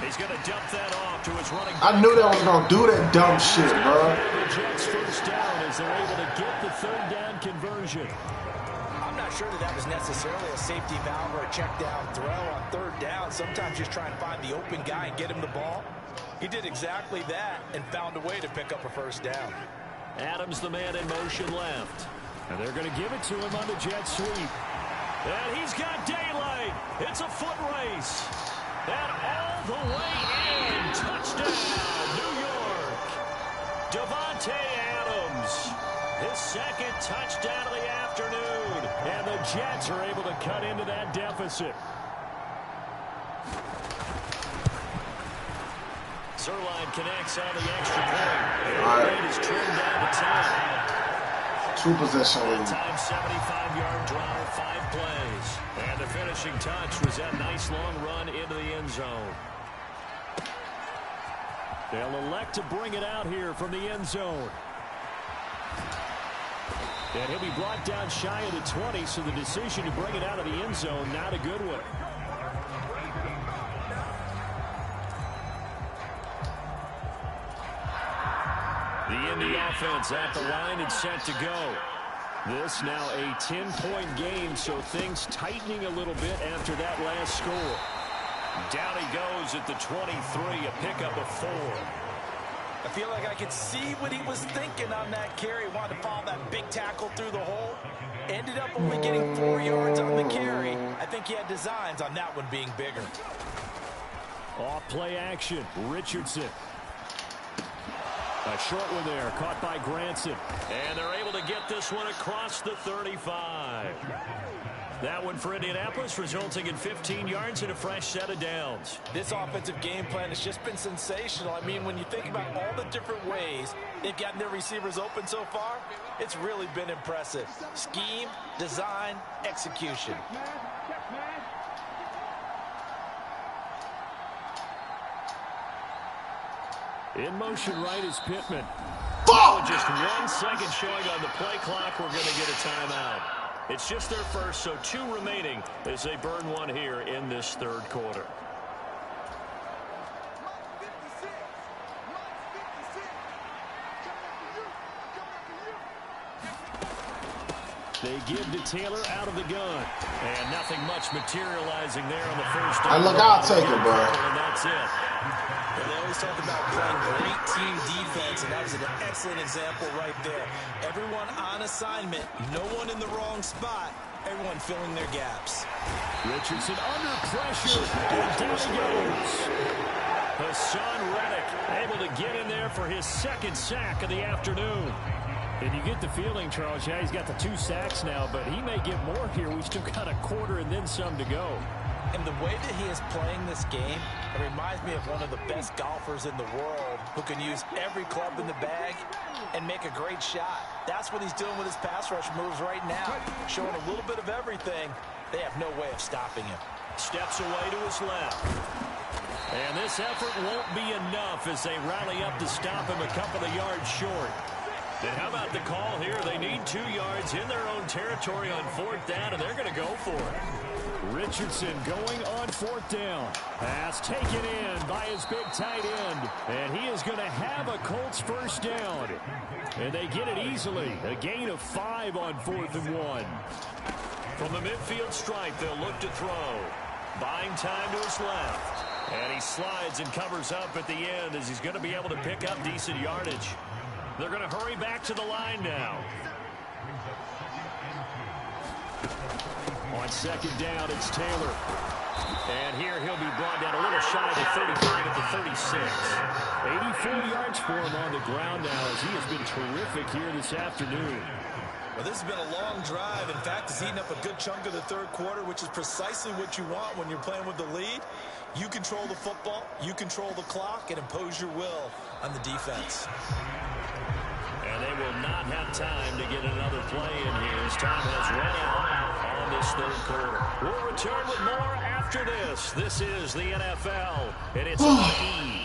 He's going to dump that off to his running back. I knew that was going to do that dumb shit, bro. The Jets 1st down as they're able to get the 3rd down conversion. I'm not sure that was necessarily a safety valve or a check down throw on third down. Sometimes just try and find the open guy and get him the ball. He did exactly that and found a way to pick up a first down. Adams, the man in motion left. And they're going to give it to him on the jet sweep. And he's got daylight. It's a foot race. And all the way in. Touchdown, New York. Davante Adams. His second touchdown of the afternoon. And the Jets are able to cut into that deficit. Zerline connects on the extra point. All right. Lead is trimmed down to 10. 2-possession lead. Time 75-yard drive, 5 plays. And the finishing touch was that nice long run into the end zone. They'll elect to bring it out here from the end zone. And he'll be brought down shy of the 20, so the decision to bring it out of the end zone, not a good one. The Indy offense at the line and set to go. This now a 10-point game, so things tightening a little bit after that last score. Down he goes at the 23, a pickup of 4. I feel like I could see what he was thinking on that carry. Wanted to follow that big tackle through the hole. Ended up only getting 4 yards on the carry. I think he had designs on that one being bigger. Off play action, Richardson. A short one there, caught by Granson. And they're able to get this one across the 35. That one for Indianapolis, resulting in 15 yards and a fresh set of downs. This offensive game plan has just been sensational. I mean, when you think about all the different ways they've gotten their receivers open so far, it's really been impressive. Scheme, design, execution. In motion right is Pittman. Oh, just 1 second showing on the play clock. We're going to get a timeout. It's just their first, so 2 remaining as they burn one here in this third quarter. They give to Taylor out of the gun. And nothing much materializing there on the first down. Hey, look, I'll take it, bro. And that's it. Well, they always talk about playing great team defense, and that was an excellent example right there. Everyone on assignment, no one in the wrong spot, everyone filling their gaps. Richardson under pressure, and down he goes. Hassan Reddick able to get in there for his second sack of the afternoon. And you get the feeling, Charles, yeah, he's got the 2 sacks now, but he may get more here. We still got a quarter and then some to go. And the way that he is playing this game, it reminds me of one of the best golfers in the world who can use every club in the bag and make a great shot. That's what he's doing with his pass rush moves right now, showing a little bit of everything. They have no way of stopping him. Steps away to his left. And this effort won't be enough as they rally up to stop him a couple of yards short. And how about the call here? They need 2 yards in their own territory on 4th down, and they're going to go for it. Richardson going on 4th down. Pass taken in by his big tight end. And he is going to have a Colts first down. And they get it easily. A gain of 5 on 4th and 1. From the midfield stripe, they'll look to throw. Buying time to his left. And he slides and covers up at the end as he's going to be able to pick up decent yardage. They're going to hurry back to the line now. On 2nd down, it's Taylor. And here he'll be brought down a little shy of the 35 at the 36. 84 yards for him on the ground now as he has been terrific here this afternoon. Well, this has been a long drive. In fact, it's eaten up a good chunk of the third quarter, which is precisely what you want when you're playing with the lead. You control the football, you control the clock, and impose your will on the defense. And they will not have time to get another play in here as time has run out on this third quarter. We'll return with more after this. This is the NFL, and it's on E!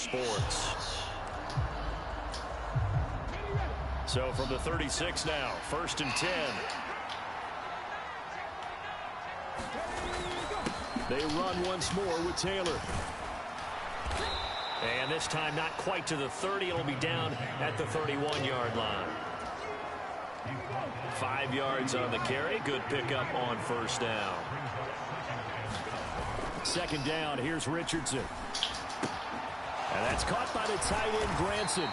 Sports. So from the 36 now, 1st and 10. They run once more with Taylor. And this time not quite to the 30. It'll be down at the 31-yard line. 5 yards on the carry. Good pickup on 1st down. 2nd down. Here's Richardson. And that's caught by the tight end, Granson.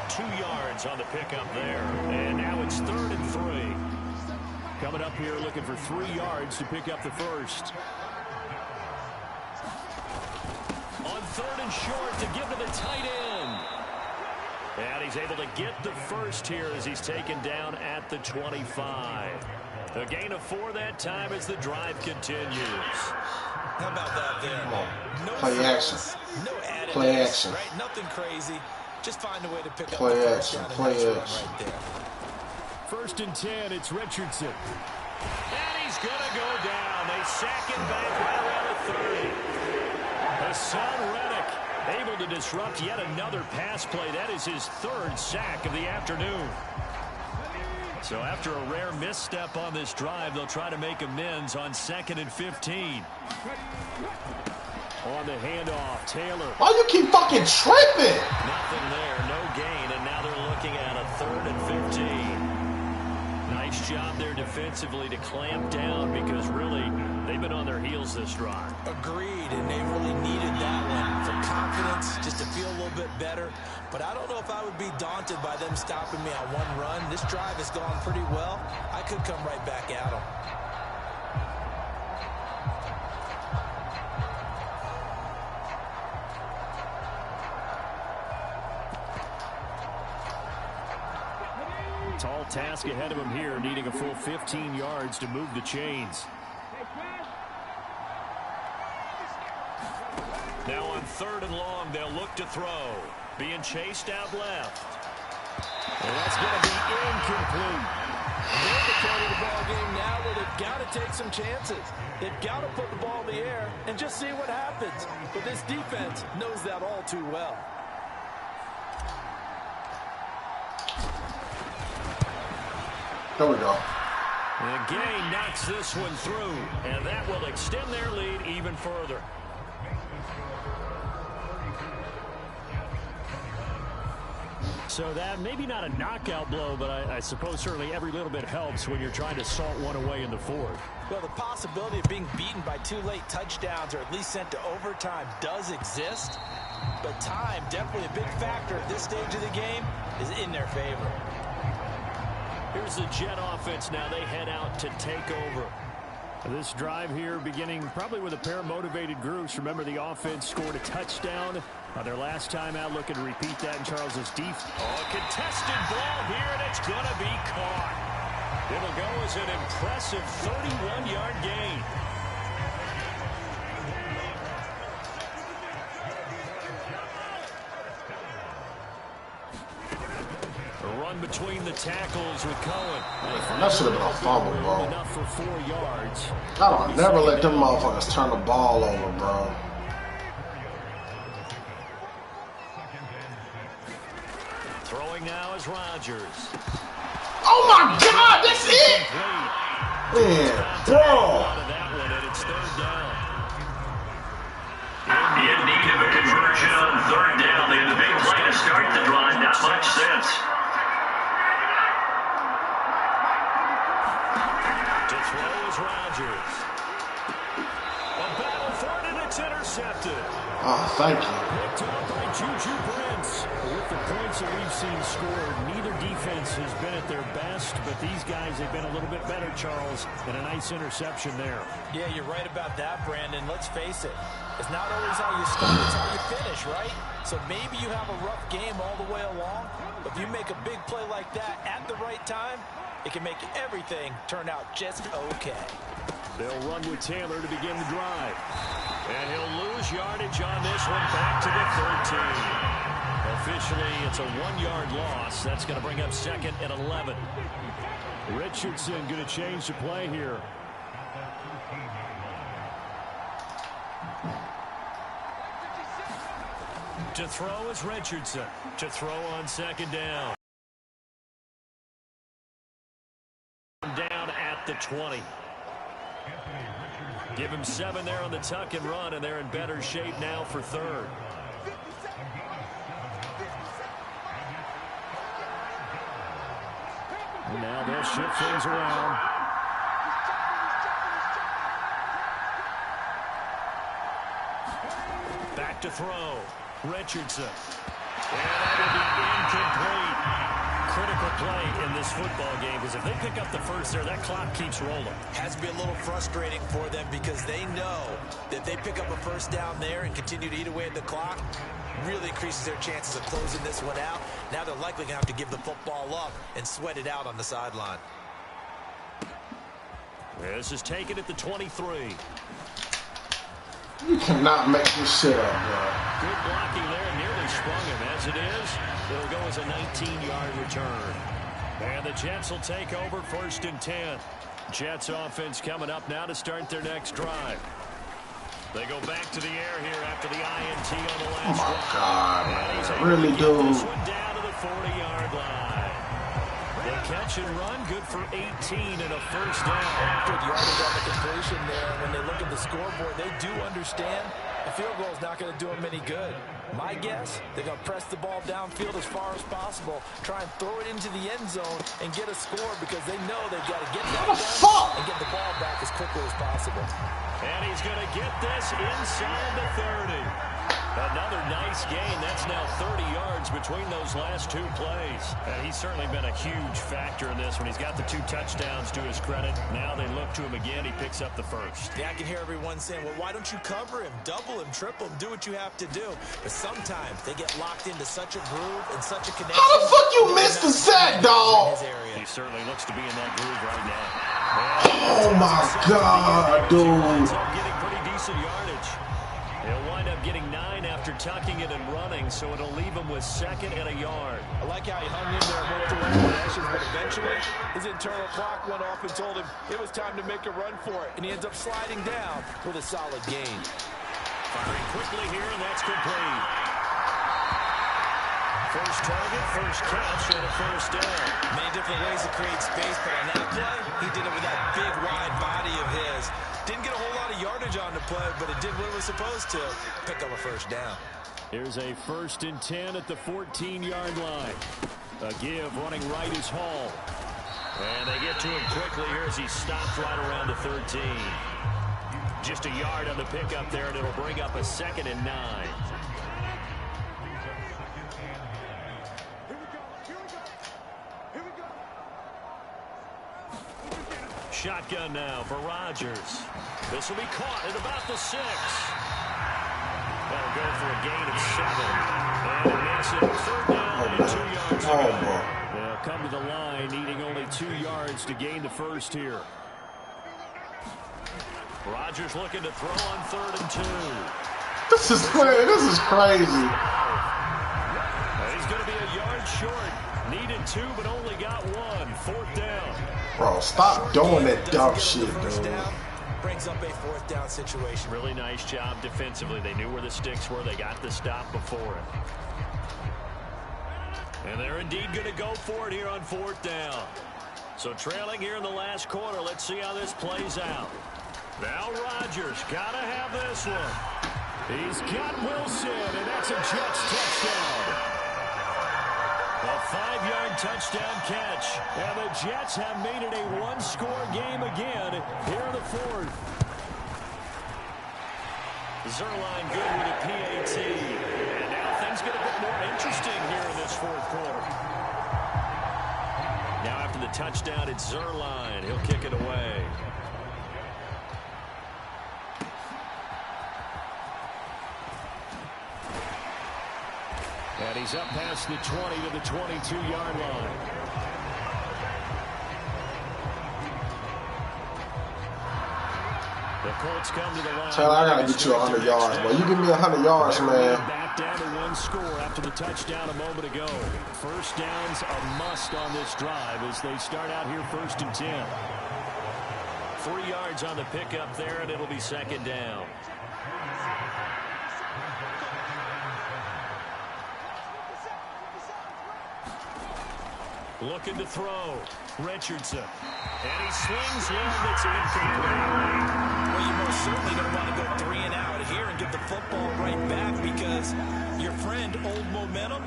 2 yards on the pickup there. And now it's 3rd and 3. Coming up here looking for 3 yards to pick up the first. On 3rd and short to give to the tight end. And he's able to get the first here as he's taken down at the 25. A gain of 4 that time as the drive continues. How about that there? No Play action. No added Play action. Right? Nothing crazy. Just find a way to pick up Play the first action. down. Play Nice run action. right there. 1st and 10, it's Richardson. And he's going to go down. They sack him back right around the 30. Hassan Reddick able to disrupt yet another pass play. That is his 3rd sack of the afternoon. So after a rare misstep on this drive, they'll try to make amends on 2nd and 15. On the handoff, Taylor. Why you keep fucking tripping? Nothing there, no gain, and now they're looking at a 3rd and 15. Nice job there defensively to clamp down because really they've been on their heels this drive. Agreed, and they really needed that one for confidence, just to feel a little bit better. But I don't know if I would be daunted by them stopping me on one run. This drive has gone pretty well. I could come right back at them. Tall task ahead of him here, needing a full 15 yards to move the chains. Now on 3rd and long, they'll look to throw. Being chased out left. And that's going to be incomplete. They're the part of the ball game now where they've got to take some chances. They've got to put the ball in the air and just see what happens. But this defense knows that all too well. There we go. The gain knocks this one through, and that will extend their lead even further. So that maybe not a knockout blow, but I suppose certainly every little bit helps when you're trying to salt one away in the 4th. Well, the possibility of being beaten by 2 late touchdowns or at least sent to overtime does exist. But time, definitely a big factor at this stage of the game, is in their favor. Here's the Jet offense now. They head out to take over. This drive here beginning probably with a pair of motivated groups. Remember, the offense scored a touchdown on their last time out. Looking to repeat that in Charles's defense. Oh, a contested ball here, and it's going to be caught. It'll go as an impressive 31-yard gain. Between the tackles with Cohen. That should have been a fumble, bro. Enough for 4 yards. I don't never let them motherfuckers turn the ball over, bro. Throwing now is Rodgers. Oh my God, that's it! Man, bro. That one, and it's 3rd down. In need of a conversion on 3rd down. They had a big play to start the drive. Not much sense. Rodgers. A battle for it, and it's intercepted. Oh, thank you. Picked up by Juju Brents. With the points that we've seen scored, neither defense has been at their best, but these guys have been a little bit better, Charles, and a nice interception there. Yeah, you're right about that, Brandon. Let's face it. It's not always how you start, it's how you finish, right? So maybe you have a rough game all the way along, but if you make a big play like that at the right time, it can make everything turn out just okay. They'll run with Taylor to begin the drive. And he'll lose yardage on this one back to the 13. Officially, it's a 1-yard loss. That's going to bring up 2nd and 11. Richardson going to change the play here. To throw is Richardson. To throw on second down. Down at the 20. Give him 7 there on the tuck and run, and they're in better shape now for third. And now they'll shift things around. Back to throw. Richardson. And that will be incomplete. Critical play in this football game, because if they pick up the first there, that clock keeps rolling. Has to be a little frustrating for them because they know that if they pick up a first down there and continue to eat away at the clock, really increases their chances of closing this one out. Now they're likely going to have to give the football up and sweat it out on the sideline. This is taken at the 23. You cannot make this shit up, bro. Good blocking there, nearly sprung him. As it is, it'll go as a 19-yard return. And the Jets will take over 1st and 10. Jets offense coming up now to start their next drive. They go back to the air here after the INT on the last Oh, my God, man. Really, dude. This one down to the 40-yard line. The catch and run, good for 18 and a first down. Good yardage on the completion there. When they look at the scoreboard, they do understand the field goal is not going to do them any good. My guess, they're going to press the ball downfield as far as possible, try and throw it into the end zone and get a score because they know they've got to get that done and get the ball back as quickly as possible. And he's going to get this inside the 30. Another nice gain. That's now 30 yards between those last 2 plays. And he's certainly been a huge factor in this one. He's got the 2 touchdowns to his credit. Now they look to him again. He picks up the first. Yeah, I can hear everyone saying, well, why don't you cover him, double him, triple him, do what you have to do. But sometimes they get locked into such a groove and such a connection. How the fuck you missed the sack, dog? He certainly looks to be in that groove right now. Oh, my God, dude. Getting pretty decent yardage. He'll wind up getting 9 after tucking it and running, so it'll leave him with 2nd and a yard. I like how he hung in there multiple possessions, but eventually his internal clock went off and told him it was time to make a run for it, and he ends up sliding down with a solid gain. Firing quickly here, and that's complete. First target, first catch, and a first down. Many different ways to create space, but on that play, he did it with that big, wide body of his. Didn't get a whole lot of yardage on the play, but it did what it was supposed to. Pick up a first down. Here's a 1st and 10 at the 14-yard line. A give running right is Hall. And they get to him quickly here as he stopped right around the 13. Just a yard on the pickup there, and it'll bring up a 2nd and 9. Shotgun now for Rodgers. This will be caught at about the 6. That'll go for a gain of 7. And it makes it 3rd down and 2 yards to go. They'll come to the line, needing only 2 yards to gain the first here. Rodgers looking to throw on 3rd and 2. This is crazy. This is crazy. He's going to be a yard short. Needed 2, but only got 1. 4th down. Bro, stop doing that dumb shit, dude. Brings up a 4th down situation. Really nice job defensively. They knew where the sticks were. They got the stop before it. And they're indeed going to go for it here on 4th down. So trailing here in the last quarter. Let's see how this plays out. Now Rodgers got to have this one. He's got Wilson, and that's a Jets touchdown. A 5-yard touchdown catch. And the Jets have made it a 1-score game again here in the 4th. Zerline good with a PAT. And now things get a bit more interesting here in this 4th quarter. Now after the touchdown, it's Zerline. He'll kick it away. And he's up past the 20 to the 22-yard line. The Colts come to the line. Taylor, I gotta get you 100 yards, boy. You give me 100 yards, man. Back down to 1 score after the touchdown a moment ago. First down's a must on this drive as they start out here 1st and 10. 3 yards on the pickup there, and it'll be 2nd down. Looking to throw. Richardson. And he slings one that's incomplete. Well, you most certainly don't want to go 3 and out here and get the football right back because your friend, Old Momentum,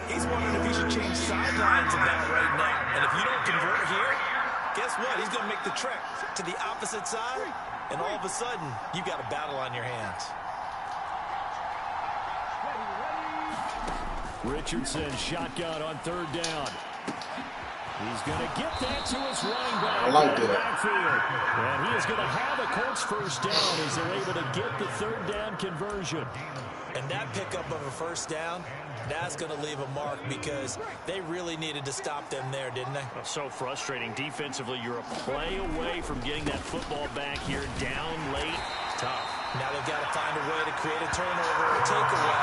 he's wondering if he should change sidelines about right now. And if you don't convert here, guess what? He's going to make the trek to the opposite side, and all of a sudden, you've got a battle on your hands. Richardson shotgun on 3rd down. He's going to get that to his running back. I like that. Backfield. And he is going to have a Colts first down as they're able to get the 3rd down conversion. And that pickup of a first down, that's going to leave a mark because they really needed to stop them there, didn't they? So frustrating. Defensively, you're a play away from getting that football back here down late. Tough. Now they've got to find a way to create a turnover or takeaway.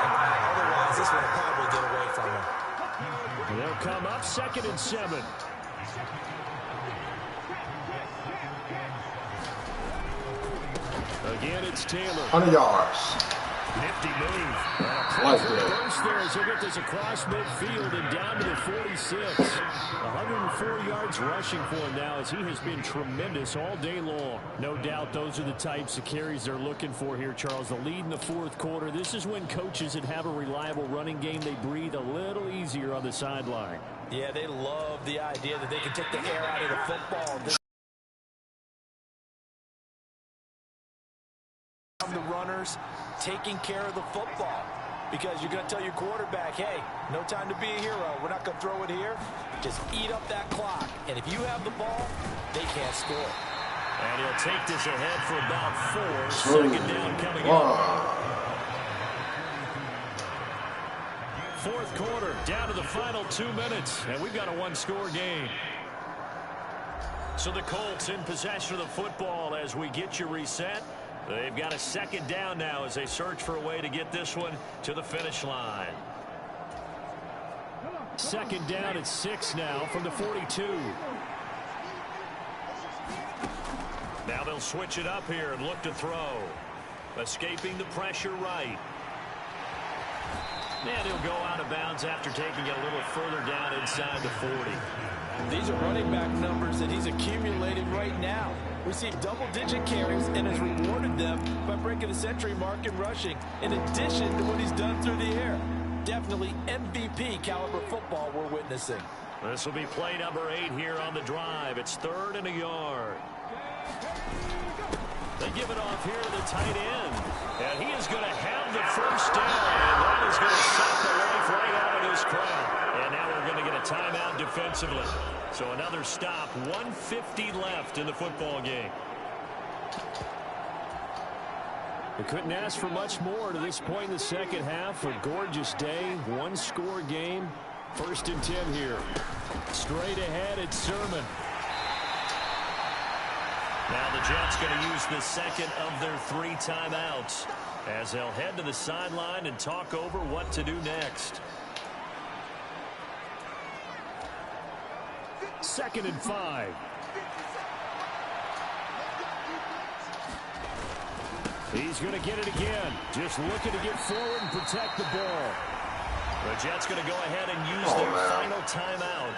Otherwise, this one will probably get away from them. They'll come up 2nd and 7. Again, it's Taylor. 100 yards. Nifty move. Like that. First there as he'll get this across midfield and down to the 46. 104 yards rushing for him now as he has been tremendous all day long. No doubt those are the types of carries they're looking for here, Charles. The lead in the 4th quarter. This is when coaches that have a reliable running game, they breathe a little easier on the sideline. Yeah, they love the idea that they can take the air out of the football. The runners taking care of the football because you're going to tell your quarterback, hey, no time to be a hero. We're not going to throw it here. Just eat up that clock. And if you have the ball, they can't score. And he'll take this ahead for about 4. 2nd down coming up. 4th quarter, down to the final 2 minutes, and we've got a 1-score game. So the Colts in possession of the football as we get you reset. They've got a 2nd down now as they search for a way to get this one to the finish line. 2nd down at 6 now from the 42. Now they'll switch it up here and look to throw. Escaping the pressure right. And he'll go out of bounds after taking it a little further down inside the 40. These are running back numbers that he's accumulated right now. Received double-digit carries and has rewarded them by breaking the century mark in rushing, in addition to what he's done through the air. Definitely MVP caliber football we're witnessing. This will be play number 8 here on the drive. It's 3rd and a yard. They give it off here to the tight end. And he is going to have the first down. And that is going to suck the life right out of this crowd. And now we're going to get a timeout defensively. So another stop. 1:50 left in the football game. We couldn't ask for much more to this point in the second half. A gorgeous day. 1-score game. 1st and 10 here. Straight ahead, it's Sermon. Now the Jets going to use the 2nd of their 3 timeouts as they'll head to the sideline and talk over what to do next. 2nd and 5. He's going to get it again. Just looking to get forward and protect the ball. The Jets going to go ahead and use their final timeout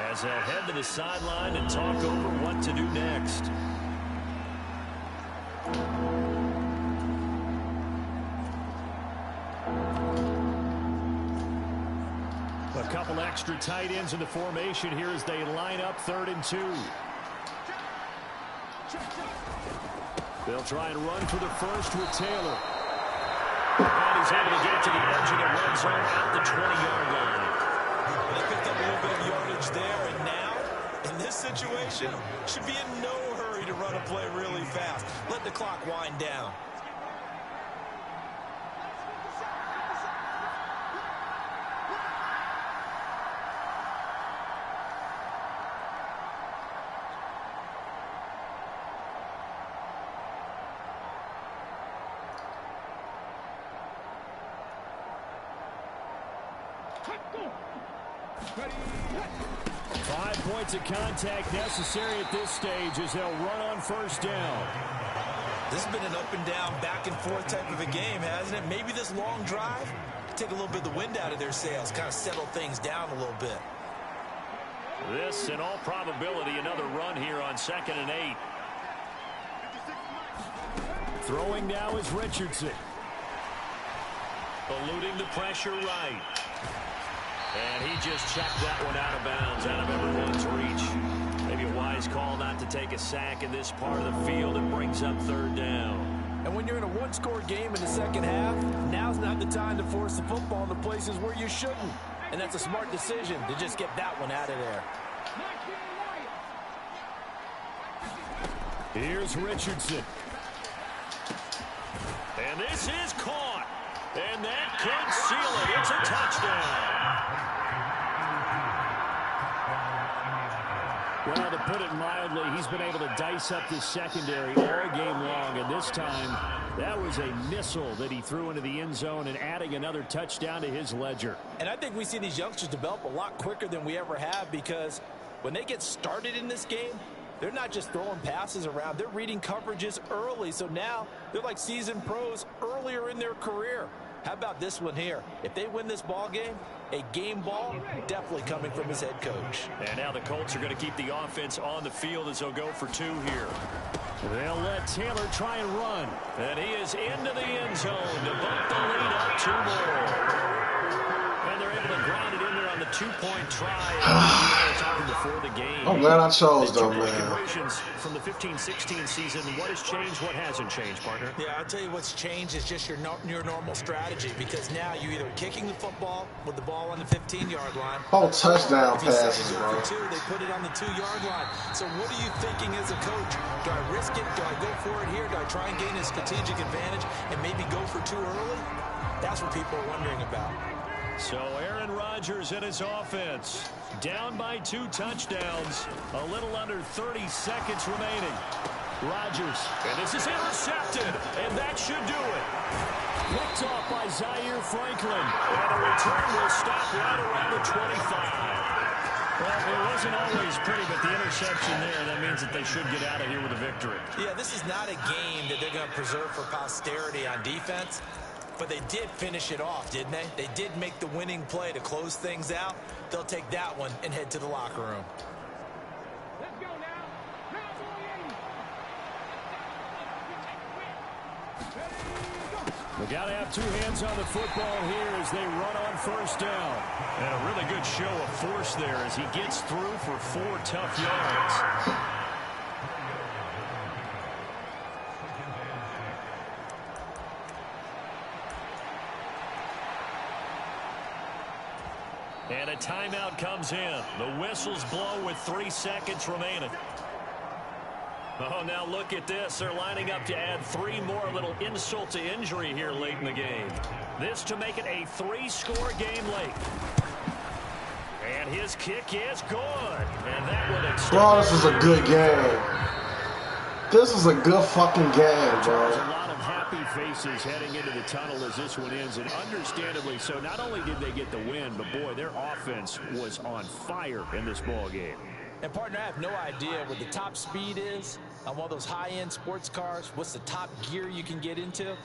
as they'll head to the sideline and talk over what to do next. A couple extra tight ends in the formation here as they line up 3rd and 2. They'll try and run for the first with Taylor. And he's able to get it to the edge of the red zone at the 20-yard line. They picked up a little bit of yardage there, and now, in this situation, should be in no hurry to run a play really fast. Let the clock wind down. Of contact necessary at this stage as they'll run on 1st down. This has been an up and down, back and forth type of a game, hasn't it? Maybe this long drive take a little bit of the wind out of their sails, kind of settle things down a little bit. This, in all probability, another run here on 2nd and 8. Throwing now is Richardson. Eluding the pressure right. And he just checked that one out of bounds, out of everyone's reach. Maybe a wise call not to take a sack in this part of the field. It brings up 3rd down. And when you're in a one-score game in the second half, now's not the time to force the football in the places where you shouldn't. And that's a smart decision to just get that one out of there. Here's Richardson. And this is caught. And that could seal it. It's a touchdown. Well, to put it mildly, he's been able to dice up this secondary all game long. And this time, that was a missile that he threw into the end zone and adding another touchdown to his ledger. And I think we see these youngsters develop a lot quicker than we ever have, because when they get started in this game, they're not just throwing passes around. They're reading coverages early. So now they're like seasoned pros earlier in their career. How about this one here? If they win this ball game, a game ball definitely coming from his head coach. And now the Colts are going to keep the offense on the field as they'll go for 2 here. They'll let Taylor try and run. And he is into the end zone to bump the lead up 2 more. And they're able to ground it in there on the 2-point try. Before the game. I'm glad I chose though, man. Conversions from the 15-16 season. What has changed? What hasn't changed, partner? Yeah, I'll tell you what's changed is just your normal strategy, because now you're either kicking the football with the ball on the 15-yard line. Whole touchdown passes, bro. They put it on the 2-yard line. So what are you thinking as a coach? Do I risk it? Do I go for it here? Do I try and gain a strategic advantage and maybe go for 2 early? That's what people are wondering about. So Aaron Rodgers and his offense down by 2 touchdowns. A little under 30 seconds remaining. Rodgers, and this is intercepted, and that should do it. Picked off by Zaire Franklin, and a return will stop right around the 25. Well, it wasn't always pretty, but the interception there, that means that they should get out of here with a victory. Yeah, this is not a game that they're going to preserve for posterity on defense. But they did finish it off, didn't they? They did make the winning play to close things out. They'll take that one and head to the locker room. Let's go now. We got to have 2 hands on the football here as they run on 1st down. And a really good show of force there as he gets through for 4 tough yards. And a timeout comes in. The whistles blow with 3 seconds remaining. Oh, now look at this. They're lining up to add 3 more, little insult to injury here late in the game. This to make it a 3-score game late. And his kick is good. And that would extend. Bro, this is a good game. This is a good fucking game, bro. There's a lot of happy faces heading into the tunnel as this one ends, and understandably so. Not only did they get the win, but boy, their offense was on fire in this ball game. And partner, I have no idea what the top speed is on one of those high-end sports cars. What's the top gear you can get into?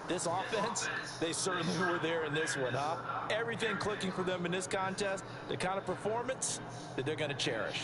This offense, they certainly were there in this one, huh? Everything clicking for them in this contest, the kind of performance that they're going to cherish.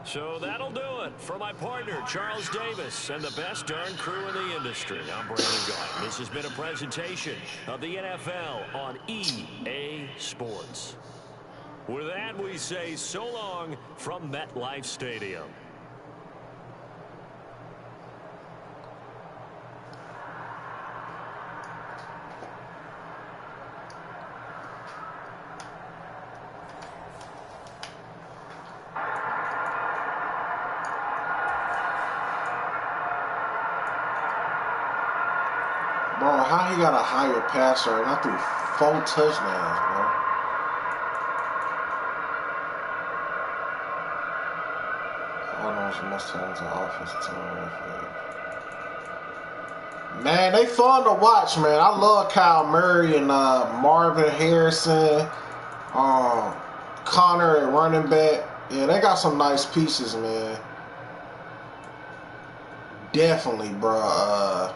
So that'll do it for my partner, Charles Davis, and the best darn crew in the industry. I'm Brandon Gaudin. This has been a presentation of the NFL on EA Sports. With that, we say so long from MetLife Stadium. Bro, how he got a higher passer and I threw 4 touchdowns, bro. Chargers most talented offensive team in the NFL. Man, they fun to watch, man. I love Kyle Murray and Marvin Harrison, Connor at running back. Yeah, they got some nice pieces, man. Definitely, bro.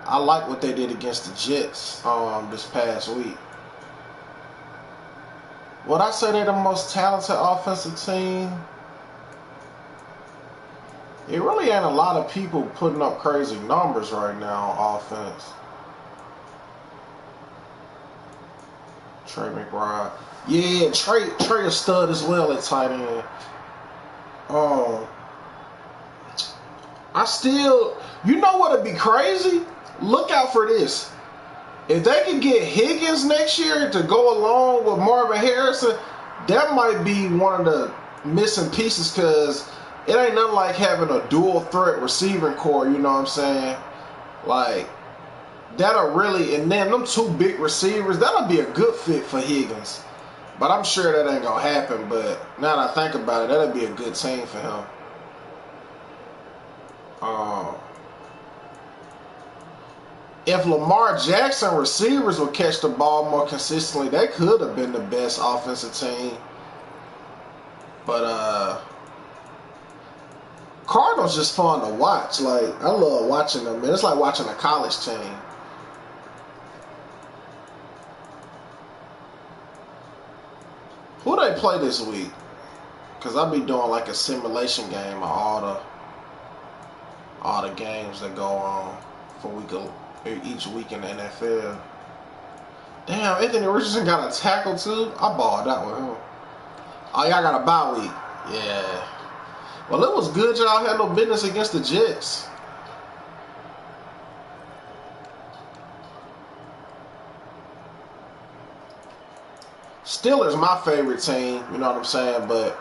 I like what they did against the Jets this past week. Would I say they're the most talented offensive team? It really ain't a lot of people putting up crazy numbers right now on offense. Trey McBride. Yeah, Trey a stud as well at tight end. I still, you know what would be crazy? Look out for this. If they can get Higgins next year to go along with Marvin Harrison, that might be one of the missing pieces, because it ain't nothing like having a dual threat receiving core, you know what I'm saying? Like, that'll really, and then them two big receivers, that'll be a good fit for Higgins. But I'm sure that ain't going to happen, but now that I think about it, that'll be a good team for him. If Lamar Jackson receivers would catch the ball more consistently, they could have been the best offensive team. But Cardinals just fun to watch. Like, I love watching them, man. It's like watching a college team. Who they play this week? Because I'll be doing like a simulation game of all the games that go on for each week in the NFL. Damn, Anthony Richardson got a tackle too? I balled out with him. Oh, y'all got a bye week. Yeah. Well, it was good y'all had no business against the Jets. Steelers my favorite team, you know what I'm saying? But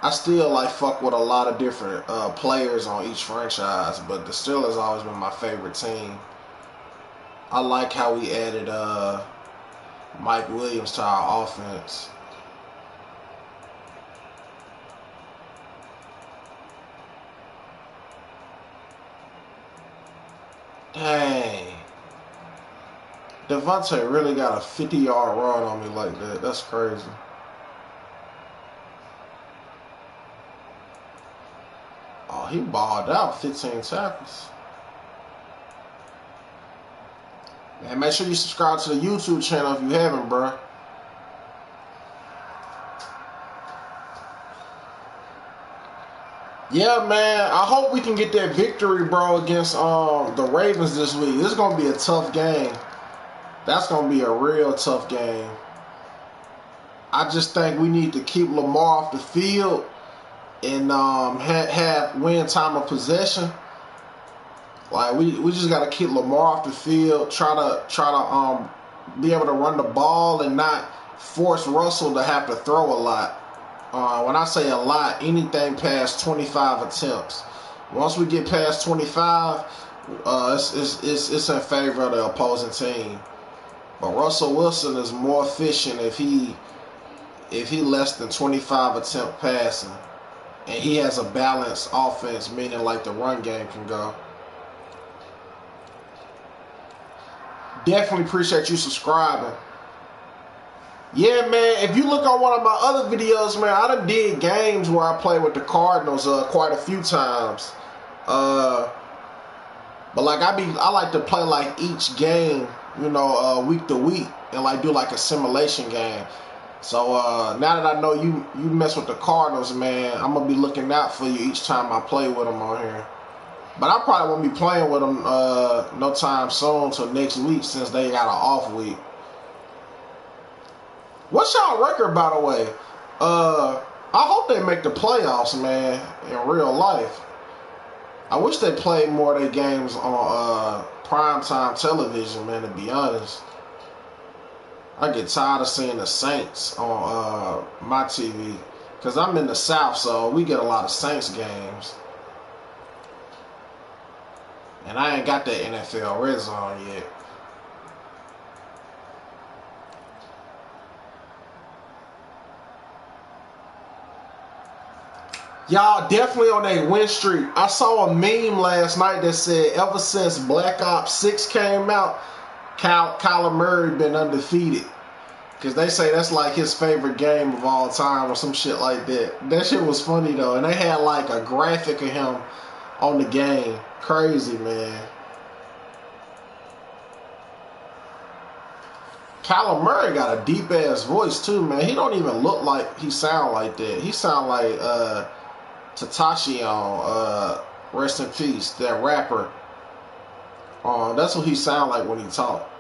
I still like fuck with a lot of different players on each franchise. But the Steelers always been my favorite team. I like how we added Mike Williams to our offense. Dang. Devontae really got a 50-yard run on me like that. That's crazy. Oh, he balled out 15 tackles. Man, make sure you subscribe to the YouTube channel if you haven't, bro. Yeah, man. I hope we can get that victory, bro, against the Ravens this week. This is going to be a tough game. That's going to be a real tough game. I just think we need to keep Lamar off the field and have win time of possession. Like, we just got to keep Lamar off the field, try to be able to run the ball and not force Russell to have to throw a lot. When I say a lot, anything past 25 attempts. Once we get past 25, it's in favor of the opposing team. But Russell Wilson is more efficient if he less than 25 attempt passing, and he has a balanced offense, meaning like the run game can go. Definitely appreciate you subscribing. Yeah, man, if you look on one of my other videos, man, I done did games where I play with the Cardinals quite a few times. But like I like to play like each game, you know, week to week, and like do like a simulation game. So now that I know you mess with the Cardinals, man, I'm gonna be looking out for you each time I play with them on here. But I probably won't be playing with them no time soon till next week, since they got an off week. What's y'all record, by the way? I hope they make the playoffs, man, in real life. I wish they played more of their games on primetime television, man, to be honest. I get tired of seeing the Saints on my TV, because I'm in the South, so we get a lot of Saints games. And I ain't got that NFL Red Zone yet. Y'all definitely on a win streak. I saw a meme last night that said ever since Black Ops 6 came out, Kyler Murray been undefeated. Because they say that's like his favorite game of all time or some shit like that. That shit was funny though. And they had like a graphic of him on the game. Crazy, man. Kyler Murray got a deep ass voice too, man. He don't even look like he sound like that. He sound like Tatashi on Rest in Peace, that rapper. That's what he sound like when he talk.